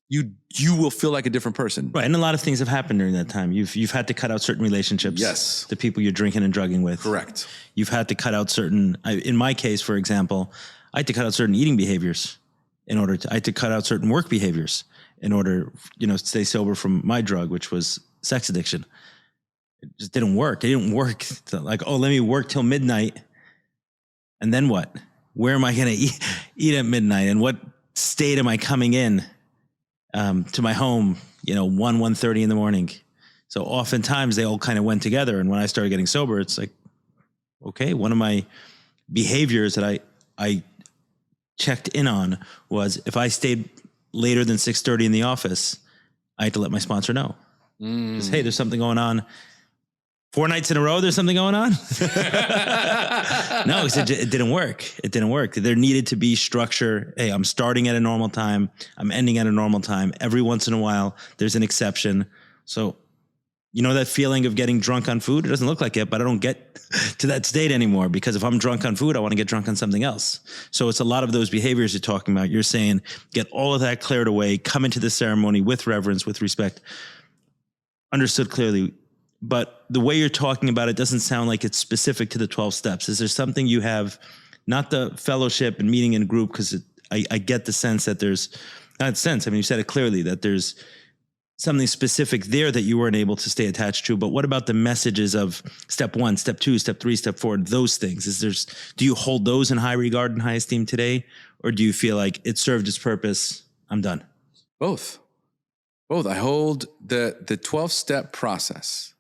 you will feel like a different person. Right. And a lot of things have happened during that time. You've had to cut out certain relationships. Yes. The people you're drinking and drugging with. Correct. You've had to cut out certain, in my case, for example, I had to cut out certain eating behaviors I had to cut out certain work behaviors in order, to stay sober from my drug, which was sex addiction. It just didn't work. It didn't work. Like, let me work till midnight. And then what? Where am I going to eat at midnight? And what state am I coming in to my home, 1:30 in the morning? So oftentimes they all kind of went together. And when I started getting sober, it's like, okay, one of my behaviors that I checked in on was if I stayed later than 6:30 in the office, I had to let my sponsor know. Just, hey, there's something going on. 4 nights in a row, there's something going on? No, it didn't work. It didn't work. There needed to be structure. Hey, I'm starting at a normal time. I'm ending at a normal time. Every once in a while, there's an exception. So, that feeling of getting drunk on food? It doesn't look like it, but I don't get to that state anymore because if I'm drunk on food, I want to get drunk on something else. So it's a lot of those behaviors you're talking about. You're saying, get all of that cleared away, come into the ceremony with reverence, with respect. Understood clearly. But the way you're talking about it doesn't sound like it's specific to the 12 steps. Is there something you have, not the fellowship and meeting in a group, because I get the sense that there's, not sense, you said it clearly, that there's something specific there that you weren't able to stay attached to. But what about the messages of step 1, step 2, step 3, step 4, those things? Do you hold those in high regard and high esteem today? Or do you feel like it served its purpose? I'm done. Both. I hold the 12-step process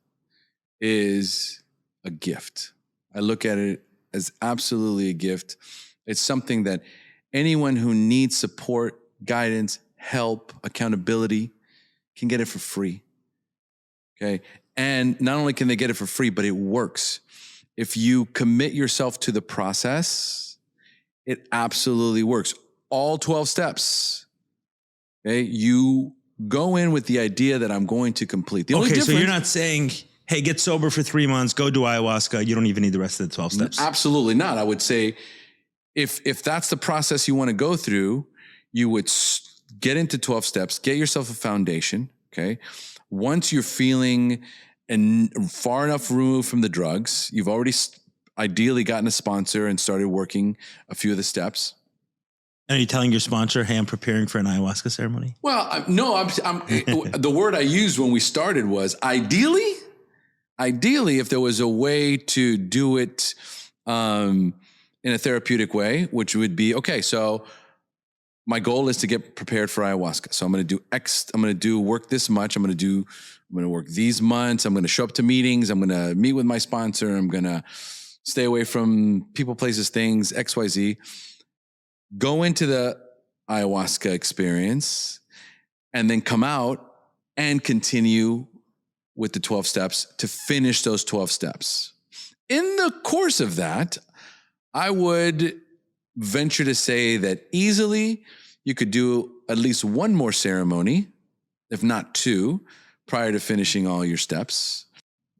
is a gift. I look at it as absolutely a gift. It's something that anyone who needs support, guidance, help, accountability can get it for free. Okay. And not only can they get it for free, but it works. If you commit yourself to the process, it absolutely works. All 12 steps. Okay. You go in with the idea that I'm going to complete. So you're not saying, hey, get sober for 3 months, go do ayahuasca. You don't even need the rest of the 12 steps. Absolutely not. I would say if that's the process you want to go through, you would get into 12 steps, get yourself a foundation. Okay. Once you're feeling far enough removed from the drugs, you've already ideally gotten a sponsor and started working a few of the steps. And are you telling your sponsor, hey, I'm preparing for an ayahuasca ceremony? Well, no, I'm the word I used when we started was ideally, if there was a way to do it in a therapeutic way, which would be, okay, so my goal is to get prepared for ayahuasca. So I'm going to do X, I'm going to do work this much. I'm going to work these months. I'm going to show up to meetings. I'm going to meet with my sponsor. I'm going to stay away from people, places, things, X, Y, Z. Go into the ayahuasca experience and then come out and continue with the 12 steps to finish those 12 steps. In the course of that, I would venture to say that easily you could do at least one more ceremony, if not 2, prior to finishing all your steps.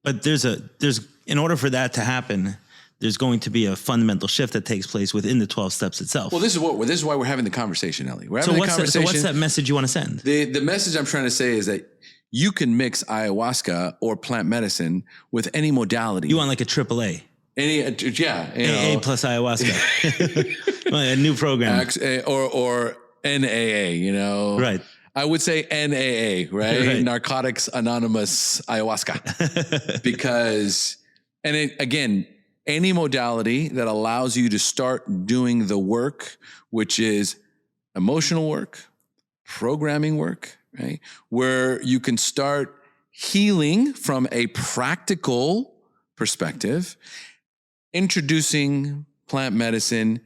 But there's in order for that to happen, there's going to be a fundamental shift that takes place within the 12 steps itself. Well, this is why we're having the conversation, Eli. We're having the conversation. So what's that message you want to send? The message I'm trying to say is that you can mix ayahuasca or plant medicine with any modality. You want like a AAA. AA plus ayahuasca. A new program. Or NAA, Right. I would say NAA, right? Narcotics Anonymous Ayahuasca. Because, again, any modality that allows you to start doing the work, which is emotional work, programming work, right? Where you can start healing from a practical perspective, introducing plant medicine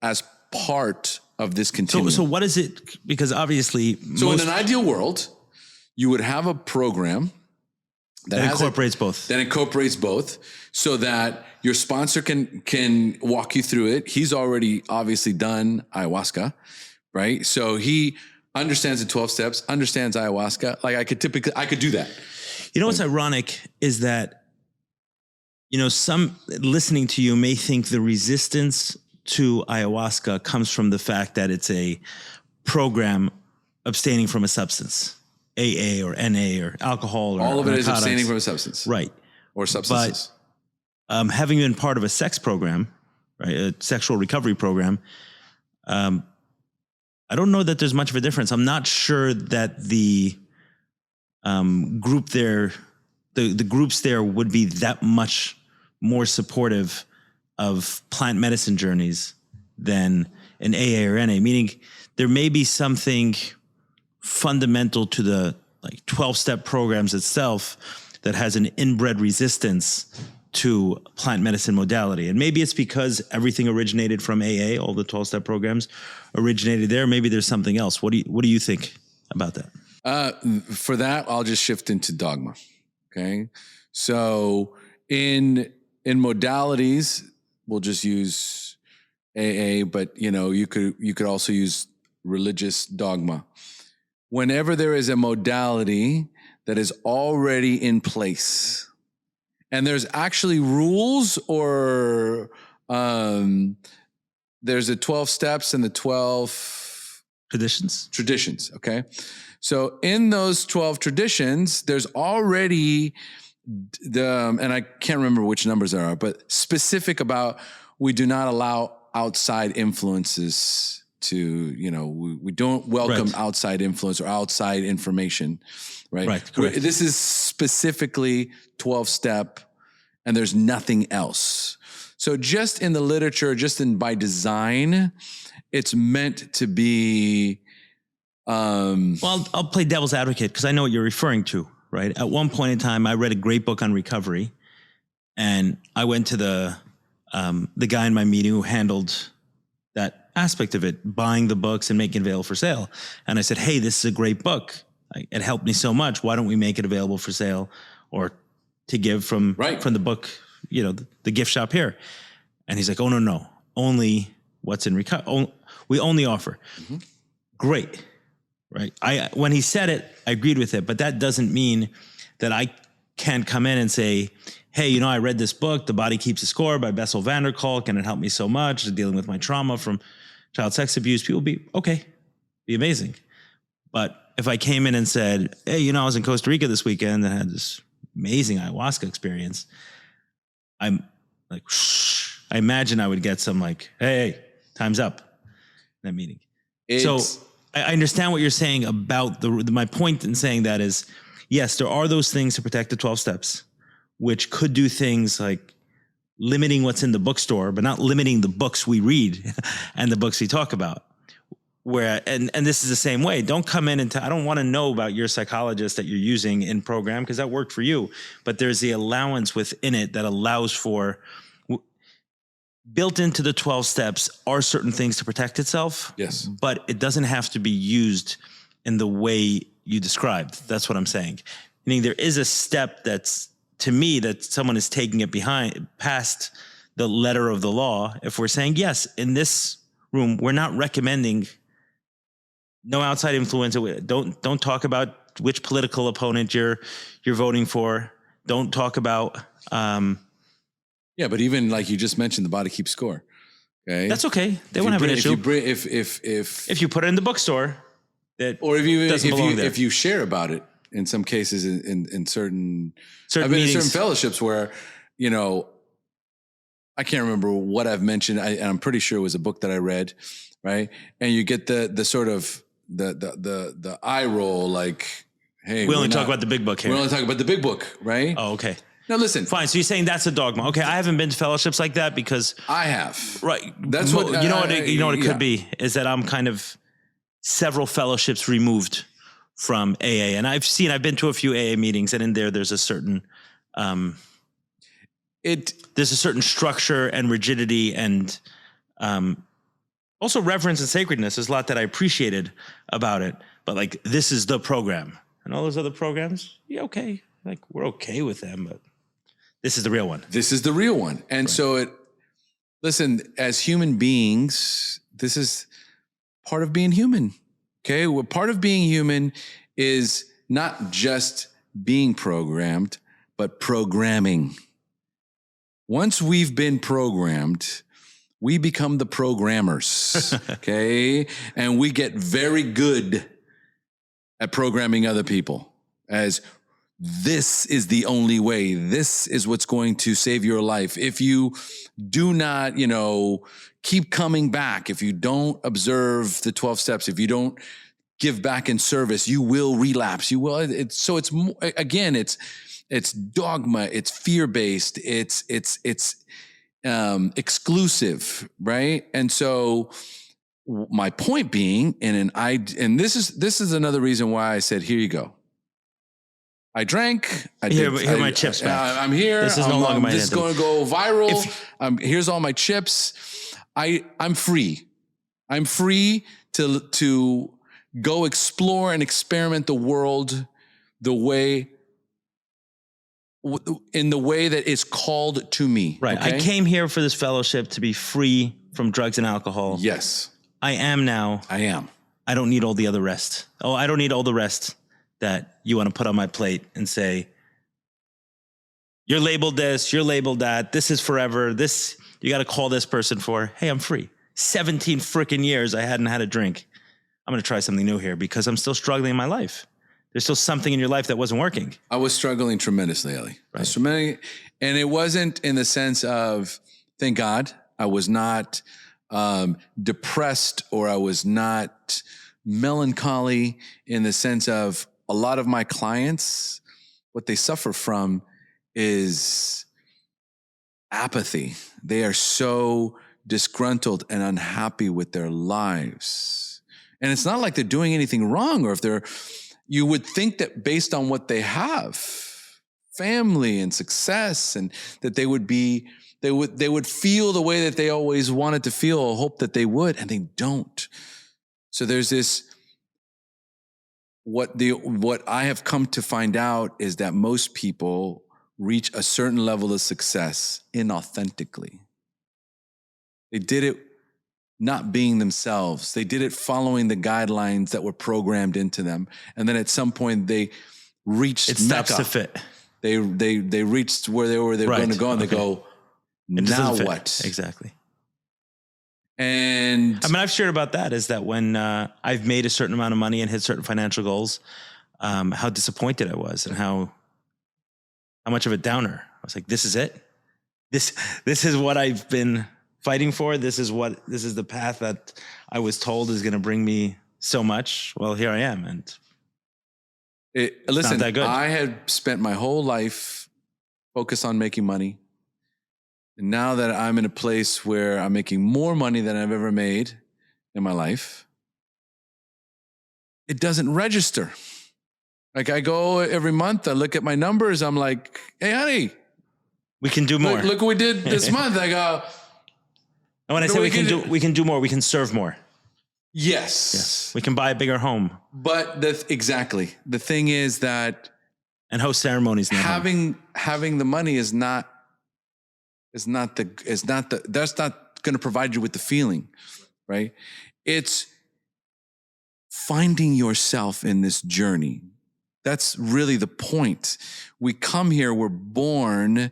as part of this continuum. So what is it? Because obviously... in an ideal world, you would have a program that incorporates both. That incorporates both so that your sponsor can walk you through it. He's already obviously done ayahuasca, right? So he understands the 12 steps, understands ayahuasca. Like I could do that. You know what's ironic is that, some listening to you may think the resistance to ayahuasca comes from the fact that it's a program abstaining from a substance, AA or NA or alcohol or all of it is narcotics. abstaining from a substance. Right. Or substances. But having been part of a sex program, right, a sexual recovery program, I don't know that there's much of a difference. I'm not sure that the group there, the groups there would be that much more supportive of plant medicine journeys than an AA or NA, meaning there may be something fundamental to the 12-step programs itself that has an inbred resistance to plant medicine modality. And maybe it's because everything originated from AA, all the 12-step programs originated there. Maybe there's something else. What do you think about that? For that, I'll just shift into dogma. Okay. So in modalities, we'll just use AA, but you could also use religious dogma. Whenever there is a modality that is already in place, and there's actually rules or there's the 12 steps and the 12 traditions. Okay. So in those 12 traditions, there's already and I can't remember which numbers there are, but specific about we do not allow outside influences to, we don't welcome outside influence or outside information. Right. Correct. This is specifically 12-step and there's nothing else. So just in the literature, by design, it's meant to be. Well, I'll play devil's advocate because I know what you're referring to, right? At one point in time, I read a great book on recovery and I went to the guy in my meeting who handled that aspect of it, buying the books and making it available for sale. And I said, hey, this is a great book. It helped me so much. Why don't we make it available for sale or to give from the book, the gift shop here? And he's like, oh, no, only what's in recovery. We only offer. Mm-hmm. Great. Right. When he said it, I agreed with it, but that doesn't mean that I can't come in and say, hey, I read this book, The Body Keeps a Score by Bessel van der Kolk, and it helped me so much dealing with my trauma from child sex abuse. People be amazing. But if I came in and said, hey, I was in Costa Rica this weekend and had this amazing ayahuasca experience, I'm like, I imagine I would get some hey, time's up in that meeting. So I understand what you're saying about my point in saying that is, yes, there are those things to protect the 12 steps, which could do things like limiting what's in the bookstore, but not limiting the books we read and the books we talk about. And this is the same way. Don't come in and I don't want to know about your psychologist that you're using in program because that worked for you. But there's the allowance within it that allows for built into the 12 steps are certain things to protect itself. Yes. But it doesn't have to be used in the way you described. That's what I'm saying. Meaning there is a step that's, to me, that someone is taking it past the letter of the law. If we're saying, yes, in this room, we're not recommending no outside influence. Don't talk about which political opponent you're voting for. Don't talk about. Yeah, but even like you just mentioned, the body keeps score. Okay, that's okay. They won't have an issue. If you put it in the bookstore, if you share about it. In some cases, in certain I've been in certain fellowships where I can't remember what I've mentioned. I'm pretty sure it was a book that I read, right? And you get the sort of the eye roll, like, hey, we only talk about the big book here. We only talk about the big book, right? Oh, okay. Now listen. Fine. So you're saying that's a dogma? Okay, I haven't been to fellowships like that because I have. Right. That's what it could be is that I'm kind of several fellowships removed from AA, and I've been to a few AA meetings, and in there's a certain there's a certain structure and rigidity and also reverence and sacredness. There's a lot that I appreciated about it, but this is the program, and all those other programs, yeah, okay, we're okay with them, but this is the real one. This is the real one, and so listen, as human beings, this is part of being human. Okay, well, part of being human is not just being programmed, but programming. Once we've been programmed, we become the programmers, okay? And we get very good at programming other people as this is the only way. This is what's going to save your life. If you do not, keep coming back, if you don't observe the 12 steps, if you don't give back in service, you will relapse. You will. It's dogma. It's fear-based. It's exclusive, right? And so my point being, and this is another reason why I said, here you go. I drank. Here are my chips back. I'm here. This is no longer my This is going to go viral. Here's all my chips. I'm free. I'm free to go explore and experiment the world in the way that is called to me. Right. Okay? I came here for this fellowship to be free from drugs and alcohol. Yes. I am now. I am. I don't need all the other rest. Oh, I don't need all the rest that you want to put on my plate and say, you're labeled this, you're labeled that, this is forever, this, you got to call this person for, hey, I'm free. 17 freaking years I hadn't had a drink. I'm going to try something new here because I'm still struggling in my life. There's still something in your life that wasn't working. I was struggling tremendously, Eli. Right. I was struggling, and it wasn't in the sense of, thank God, I was not depressed or I was not melancholy in the sense of a lot of my clients, what they suffer from is apathy. They are so disgruntled and unhappy with their lives. And it's not like they're doing anything wrong, or you would think that based on what they have, family and success, and that they would feel the way that they always wanted to feel, or hope that they would, and they don't. So there's this, what I have come to find out is that most people reach a certain level of success inauthentically. They did it not being themselves. They did it following the guidelines that were programmed into them. And then at some point they reached it stops to fit. They reached where they were going to go, and they go, now what? Exactly. And I mean, I've shared about that, is that when I've made a certain amount of money and hit certain financial goals, how disappointed I was, and how much of a downer. I was like, this is it. This is what I've been fighting for. This is the path that I was told is going to bring me so much. Well, here I am. And listen, not that good. I had spent my whole life focused on making money. And now that I'm in a place where I'm making more money than I've ever made in my life, it doesn't register. Like, I go every month, I look at my numbers, I'm like, hey, honey, we can do more. Look what we did this month. I go, and when I say we can do more, we can serve more. Yes. We can buy a bigger home. But exactly. The thing is that, and host ceremonies. Having the money that's not going to provide you with the feeling, right? It's finding yourself in this journey. That's really the point. We come here, we're born,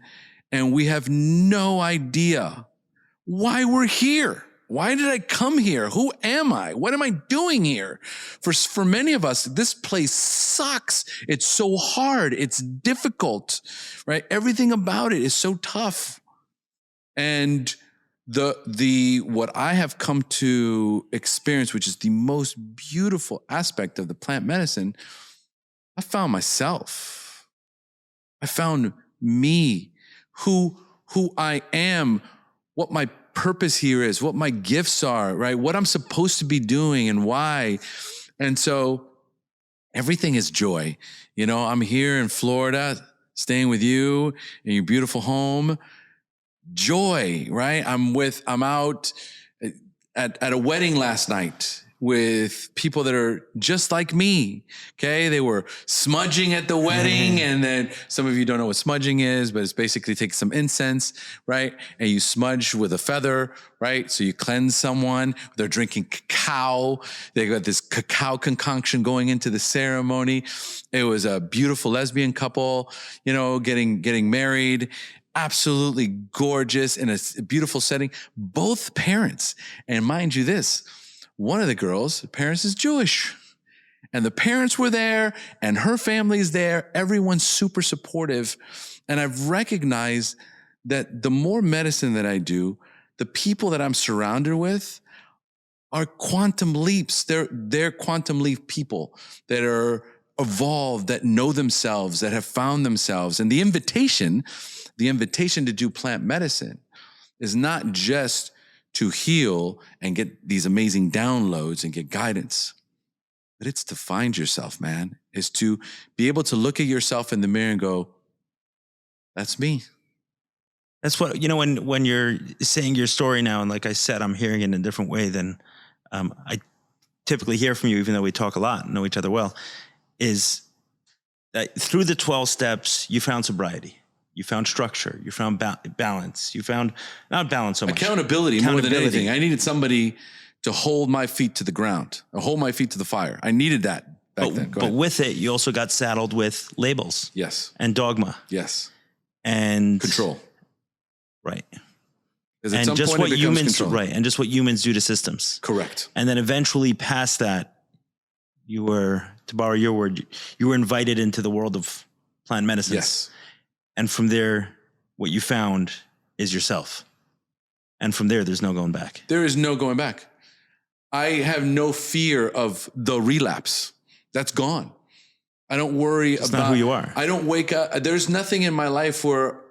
and we have no idea why we're here. Why did I come here? Who am I? What am I doing here? For many of us, this place sucks. It's so hard. It's difficult, right? Everything about it is so tough. And what I have come to experience, which is the most beautiful aspect of the plant medicine, I found myself. I found me, who I am, what my purpose here is, what my gifts are, right? What I'm supposed to be doing and why. And so everything is joy. I'm here in Florida, staying with you in your beautiful home. Joy, right? I'm out at a wedding last night with people that are just like me. Okay. They were smudging at the wedding. And then some of you don't know what smudging is, but it's basically take some incense, right? And you smudge with a feather, right? So you cleanse someone. They're drinking cacao. They got this cacao concoction going into the ceremony. It was a beautiful lesbian couple, getting married. Absolutely gorgeous in a beautiful setting. Both parents. And mind you this, one of the girls' parents is Jewish. and the parents were there and her family's there. Everyone's super supportive. And I've recognized that the more medicine that I do, the people that I'm surrounded with are quantum leaps. They're quantum leap people that are evolved, that know themselves, that have found themselves. And the invitation to do plant medicine is not just to heal and get these amazing downloads and get guidance, but it's to find yourself, man. It's to be able to look at yourself in the mirror and go, that's me. That's what, when you're saying your story now, and like I said, I'm hearing it in a different way than I typically hear from you, even though we talk a lot and know each other well, is that through the 12 steps, you found sobriety. You found structure. You found balance. You found not balance so much. Accountability more than anything. I needed somebody to hold my feet to the ground, or hold my feet to the fire. I needed that back then. But with it, you also got saddled with labels. Yes. And dogma. Yes. And control. Right. And just what humans right, and just what humans do to systems. Correct. And then eventually past that, you were, to borrow your word, you were invited into the world of plant medicine. Yes. And from there, what you found is yourself. And from there, there's no going back. There is no going back. I have no fear of the relapse. That's gone. I don't worry about... It's not who you are. I don't wake up... There's nothing in my life where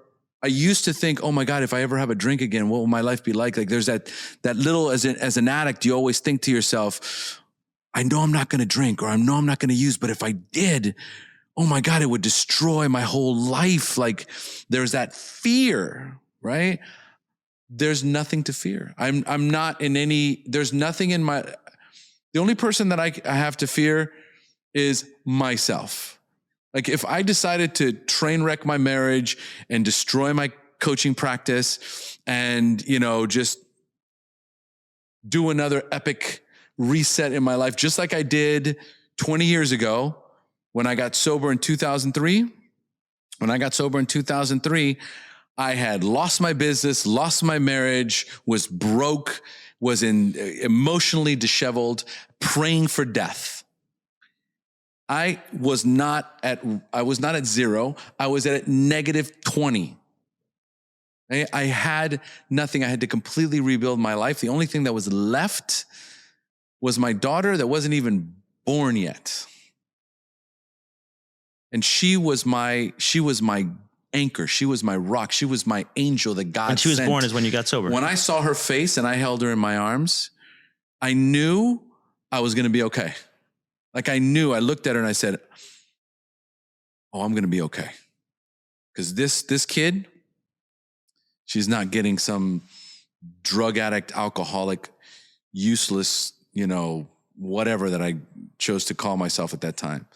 I used to think, oh my God, if I ever have a drink again, what will my life be like? Like there's that little, as an addict, you always think to yourself, I know I'm not going to drink, or I know I'm not going to use, but if I did... oh my God, it would destroy my whole life. Like there's that fear, right? There's nothing to fear. I'm not in any, there's nothing in the only person that I have to fear is myself. Like if I decided to train wreck my marriage and destroy my coaching practice and, just do another epic reset in my life, just like I did 20 years ago, when I got sober in 2003, I had lost my business, lost my marriage, was broke, was emotionally disheveled, praying for death. I was not at zero. I was at -20. I had nothing. I had to completely rebuild my life. The only thing that was left was my daughter that wasn't even born yet. And she was my anchor. She was my rock. She was my angel that God sent. And she was born is when you got sober. When I saw her face and I held her in my arms, I knew I was going to be okay. Like I looked at her and I said, oh, I'm going to be okay. Because this kid, she's not getting some drug addict, alcoholic, useless, whatever that I chose to call myself at that time.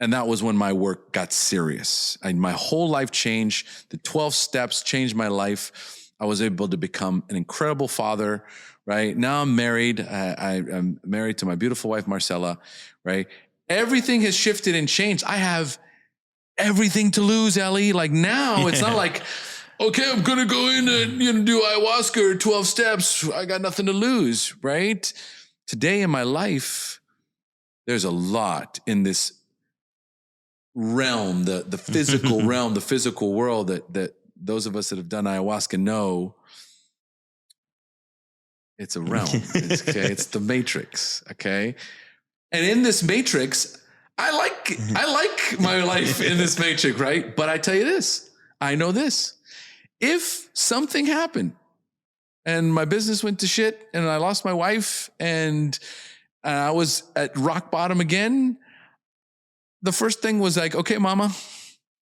And that was when my work got serious. My whole life changed. The 12 steps changed my life. I was able to become an incredible father, right? Now I'm married. I'm married to my beautiful wife, Marcella, right? Everything has shifted and changed. I have everything to lose, Eli. Like now, it's not like, okay, I'm going to go in and do ayahuasca or 12 steps. I got nothing to lose, right? Today in my life, there's a lot in this realm, the physical realm, the physical world that those of us that have done ayahuasca know it's a realm. It's the matrix. Okay. And in this matrix, I like my life in this matrix, right? But I tell you this, I know this, if something happened and my business went to shit and I lost my wife and I was at rock bottom again, the first thing was like, okay, mama,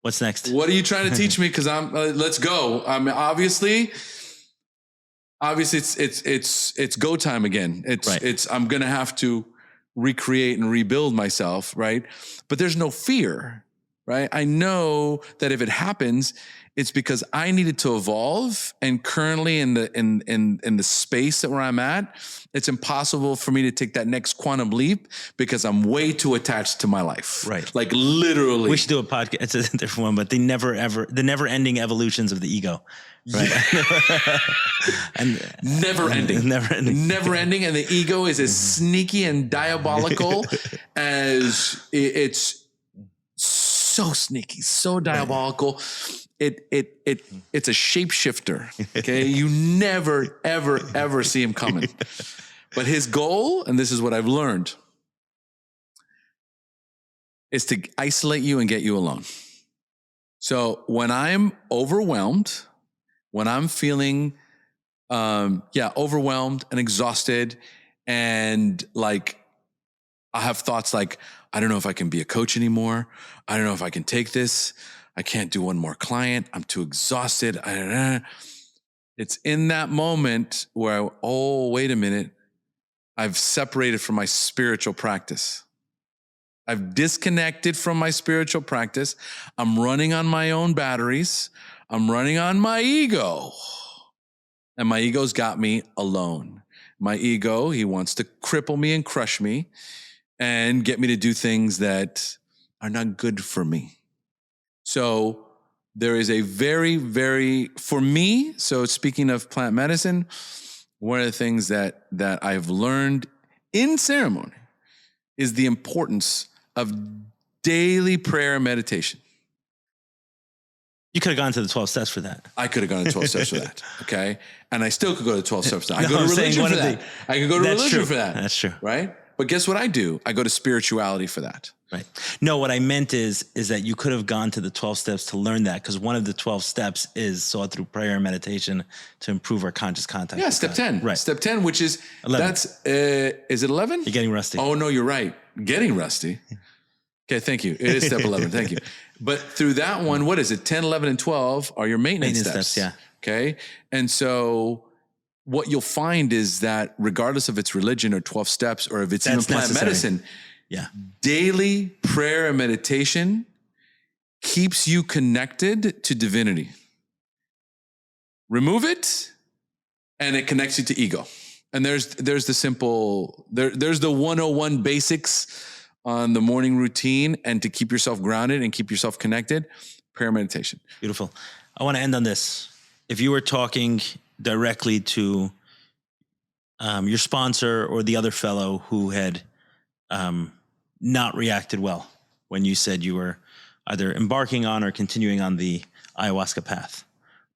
what's next? What are you trying to teach me? Cause let's go. I mean, obviously it's go time again. I'm going to have to recreate and rebuild myself. Right. But there's no fear. right? I know that if it happens, it's because I needed to evolve, and currently in the space that where I'm at, it's impossible for me to take that next quantum leap because I'm way too attached to my life. Right. Like literally. We should do a podcast. It's a different one, but the never ending evolutions of the ego. Right. Yeah. And never ending. And the ego is as sneaky and diabolical as it's so sneaky, so diabolical. It's a shapeshifter. Okay. You never, ever, ever see him coming. But his goal, and this is what I've learned, is to isolate you and get you alone. So when I'm overwhelmed, when I'm feeling, overwhelmed and exhausted, and like I have thoughts like, I don't know if I can be a coach anymore. I don't know if I can take this. I can't do one more client. I'm too exhausted. It's in that moment where, wait a minute. I've separated from my spiritual practice. I've disconnected from my spiritual practice. I'm running on my own batteries. I'm running on my ego. And my ego's got me alone. My ego, he wants to cripple me and crush me and get me to do things that are not good for me. So there is a very, very, for me, so speaking of plant medicine, one of the things that I've learned in ceremony is the importance of daily prayer and meditation. You could have gone to the 12 steps for that. I could have gone to 12 steps for that. Okay. And I still could go to 12 steps for that. I go to religion for that. I could go to religion for that. That's true. Right. But guess what I do? I go to spirituality for that. Right. No, what I meant is that you could have gone to the 12 steps to learn that, because one of the 12 steps is sought through prayer and meditation to improve our conscious contact. Yeah, step 10. Right. Step 10, which is 11. That's is it 11? You're getting rusty. Oh no, you're right. Getting rusty. Okay, thank you. It is step 11. Thank you. But through that one, what is it? 10, 11, and 12 are your maintenance steps. Yeah. Okay. And so what you'll find is that regardless of its religion or 12 steps, or if it's even plant medicine, daily prayer and meditation keeps you connected to divinity. Remove it, and it connects you to ego. And there's the simple, there's the 101 basics on the morning routine, and to keep yourself grounded and keep yourself connected, prayer meditation. Beautiful. I want to end on this. If you were talking directly to your sponsor or the other fellow who had not reacted well when you said you were either embarking on or continuing on the ayahuasca path,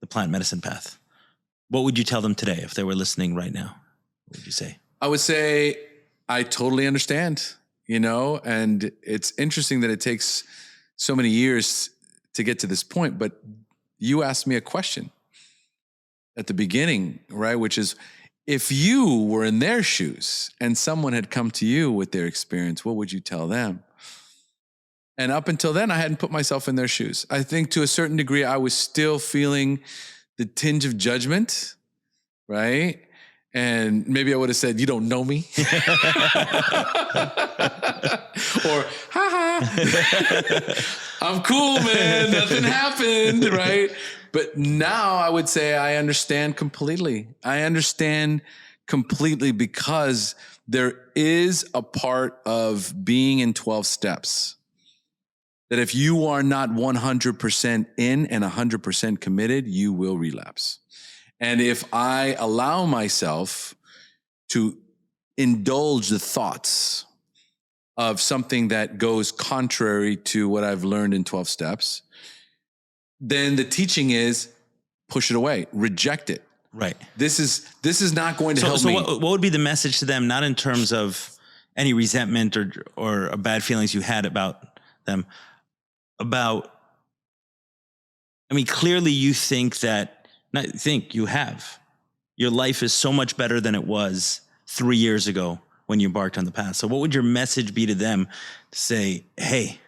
the plant medicine path, what would you tell them today if they were listening right now? What would you say? I would say, I totally understand, and it's interesting that it takes so many years to get to this point, but you asked me a question at the beginning, right? Which is, if you were in their shoes and someone had come to you with their experience, what would you tell them? And up until then, I hadn't put myself in their shoes. I think to a certain degree, I was still feeling the tinge of judgment, right? And maybe I would have said, you don't know me. Or, I'm cool, man. Nothing happened, right? But now I would say I understand completely. I understand completely, because there is a part of being in 12 steps that if you are not 100% in and 100% committed, you will relapse. And if I allow myself to indulge the thoughts of something that goes contrary to what I've learned in 12 steps, then the teaching is push it away, reject it. Right. This is not going to help me. So what would be the message to them, not in terms of any resentment or bad feelings you had about them, clearly you think you have. Your life is so much better than it was 3 years ago when you embarked on the path. So what would your message be to them to say, hey,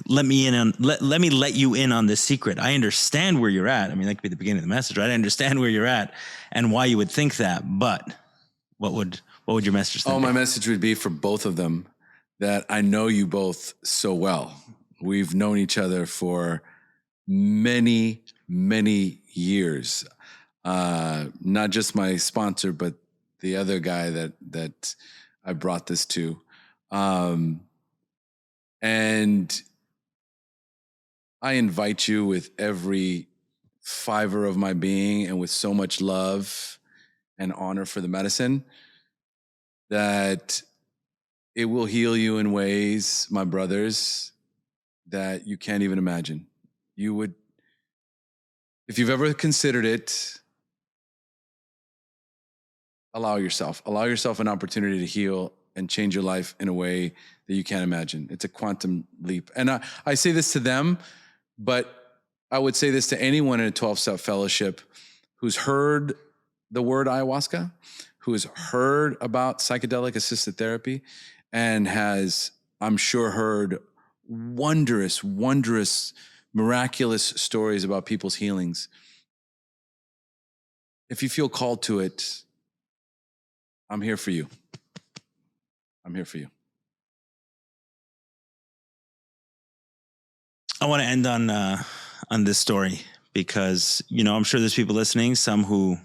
let me let you in on this secret. I understand where you're at. That could be the beginning of the message, right? I understand where you're at and why you would think that, but what would your message be? My message would be for both of them that I know you both so well. We've known each other for many, many years. Not just my sponsor, but the other guy that I brought this to. And I invite you with every fiber of my being and with so much love and honor for the medicine that it will heal you in ways, my brothers, that you can't even imagine. You would, if you've ever considered it, allow yourself an opportunity to heal and change your life in a way that you can't imagine. It's a quantum leap. And I say this to them, but I would say this to anyone in a 12-step fellowship who's heard the word ayahuasca, who has heard about psychedelic assisted therapy, and has, I'm sure, heard wondrous, miraculous stories about people's healings. If you feel called to it, I'm here for you. I'm here for you. I want to end on this story because, I'm sure there's people listening, some who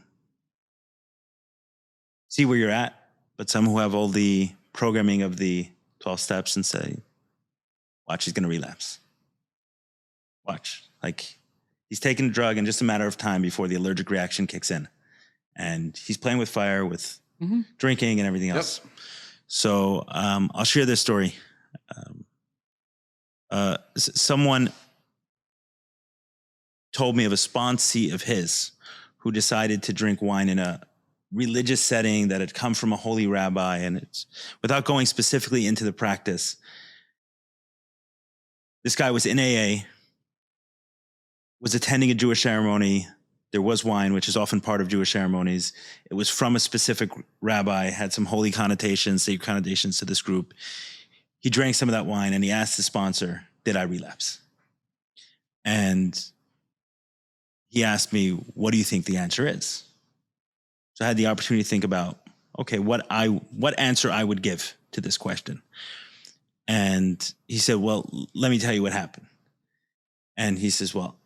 see where you're at, but some who have all the programming of the 12 steps and say, watch, he's going to relapse. Watch. Like, he's taking a drug in just a matter of time before the allergic reaction kicks in. And he's playing with fire, with drinking and everything else. Yep. So I'll share this story. Someone told me of a sponsee of his who decided to drink wine in a religious setting that had come from a holy rabbi. And it's, without going specifically into the practice, this guy was in AA, was attending a Jewish ceremony. There was wine, which is often part of Jewish ceremonies. It was from a specific rabbi, had some holy connotations, sacred connotations to this group. He drank some of that wine and he asked the sponsor, did I relapse? And he asked me, what do you think the answer is? So I had the opportunity to think about, okay, what answer I would give to this question. And he said, well, let me tell you what happened. And he says, well,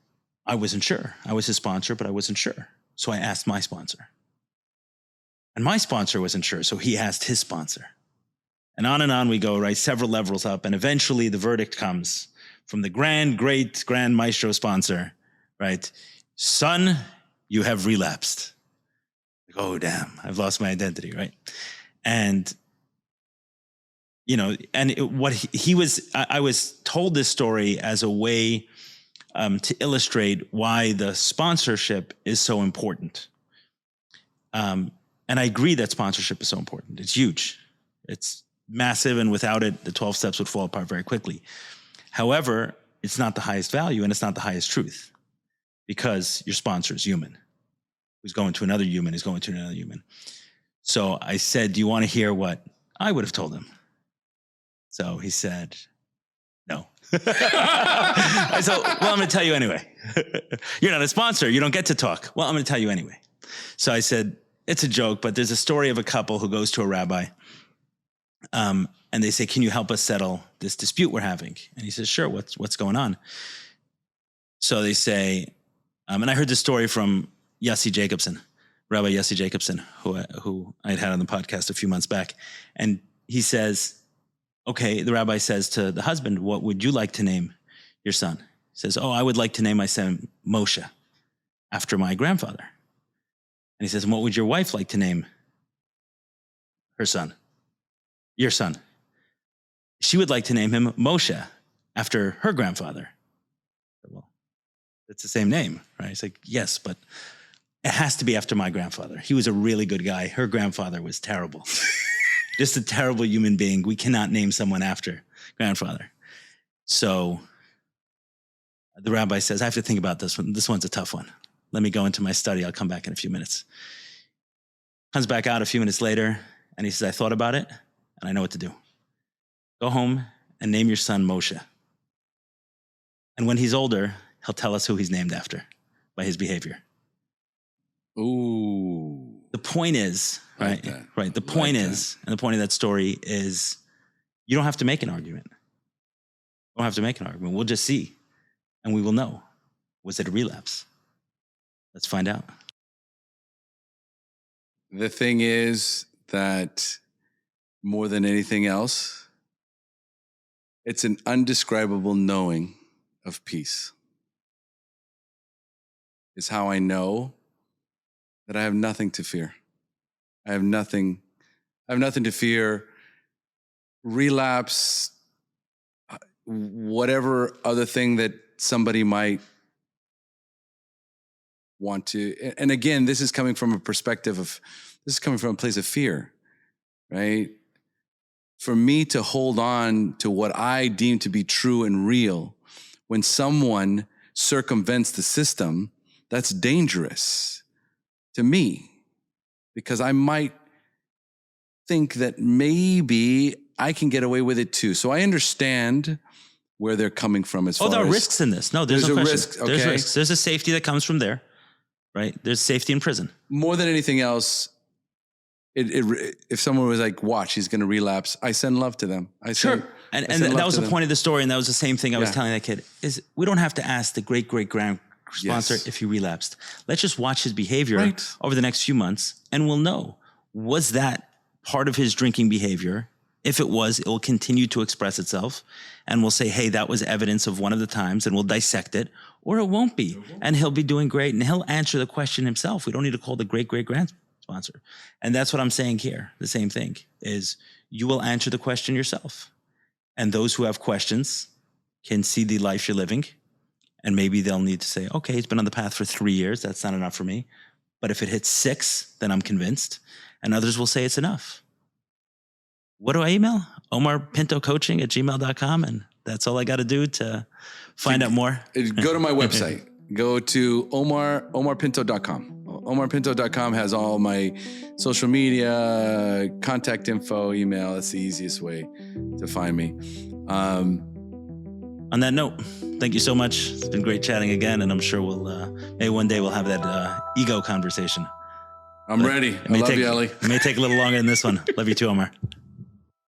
I wasn't sure. I was his sponsor, but I wasn't sure. So I asked my sponsor. And my sponsor wasn't sure, so he asked his sponsor. And on we go, right? Several levels up. And eventually the verdict comes from the great grand maestro sponsor, right? Son, you have relapsed. Like, oh, damn, I've lost my identity, right? And, I was told this story as a way to illustrate why the sponsorship is so important. And I agree that sponsorship is so important. It's huge. It's massive, and without it, the 12 steps would fall apart very quickly. However, it's not the highest value and it's not the highest truth, because your sponsor is human. Who's going to another human is going to another human. So I said, do you want to hear what I would have told him? So he said, no. I said, well, I'm going to tell you anyway. You're not a sponsor. You don't get to talk. Well, I'm going to tell you anyway. So I said, it's a joke, but there's a story of a couple who goes to a rabbi. And they say, can you help us settle this dispute we're having? And he says, sure. What's going on? So they say, and I heard this story from Yossi Jacobson, Rabbi Yossi Jacobson, who I had on the podcast a few months back. And he says, okay, the rabbi says to the husband, what would you like to name your son? He says, oh, I would like to name my son Moshe, after my grandfather. And he says, and what would your wife like to name her son? Your son. She would like to name him Moshe, after her grandfather. Well, it's the same name, right? It's like, yes, but it has to be after my grandfather. He was a really good guy. Her grandfather was terrible. Just a terrible human being. We cannot name someone after grandfather. So the rabbi says, I have to think about this one. This one's a tough one. Let me go into my study. I'll come back in a few minutes. Comes back out a few minutes later, and he says, I thought about it, and I know what to do. Go home and name your son Moshe. And when he's older, he'll tell us who he's named after by his behavior. Ooh. The point is, right? Right. The point is, and the point of that story is, you don't have to make an argument. don't have to make an argument. We'll just see, and we will know. Was it a relapse? Let's find out. The thing is that more than anything else, it's an undescribable knowing of peace. It's how I know that I have nothing to fear. I have nothing to fear. Relapse, whatever other thing that somebody might want to. And again, this is coming from a place of fear, right? For me to hold on to what I deem to be true and real, when someone circumvents the system, that's dangerous to me, because I might think that maybe I can get away with it too. So I understand where they're coming from as far as... there are risks in this. No, there's no a question. risk. Okay. There's risks. There's a safety that comes from there, right? There's safety in prison. More than anything else, if someone was like, watch, he's going to relapse, I send love to them. And that was the point of the story, and that was the same thing I was telling that kid, is we don't have to ask the great-great-grand sponsor if he relapsed. Let's just watch his behavior over the next few months, and we'll know, was that part of his drinking behavior? If it was, it will continue to express itself, and we'll say, hey, that was evidence of one of the times, and we'll dissect it, or it won't be, and he'll be doing great, and he'll answer the question himself. We don't need to call the great-great-grand sponsor. And that's what I'm saying here. The same thing is, you will answer the question yourself. And those who have questions can see the life you're living. And maybe they'll need to say, okay, he's been on the path for 3 years. That's not enough for me. But if it hits 6, then I'm convinced. And others will say it's enough. What do I email? omarpintocoaching@gmail.com. And that's all I got to do to find out more. Go to my website. Go to omarpinto.com. OmarPinto.com has all my social media, contact info, email. That's the easiest way to find me. On that note, thank you so much. It's been great chatting again, and I'm sure maybe one day we'll have that ego conversation. I'm ready. I love you, Eli. It may take a little longer than this one. Love you too, Omar.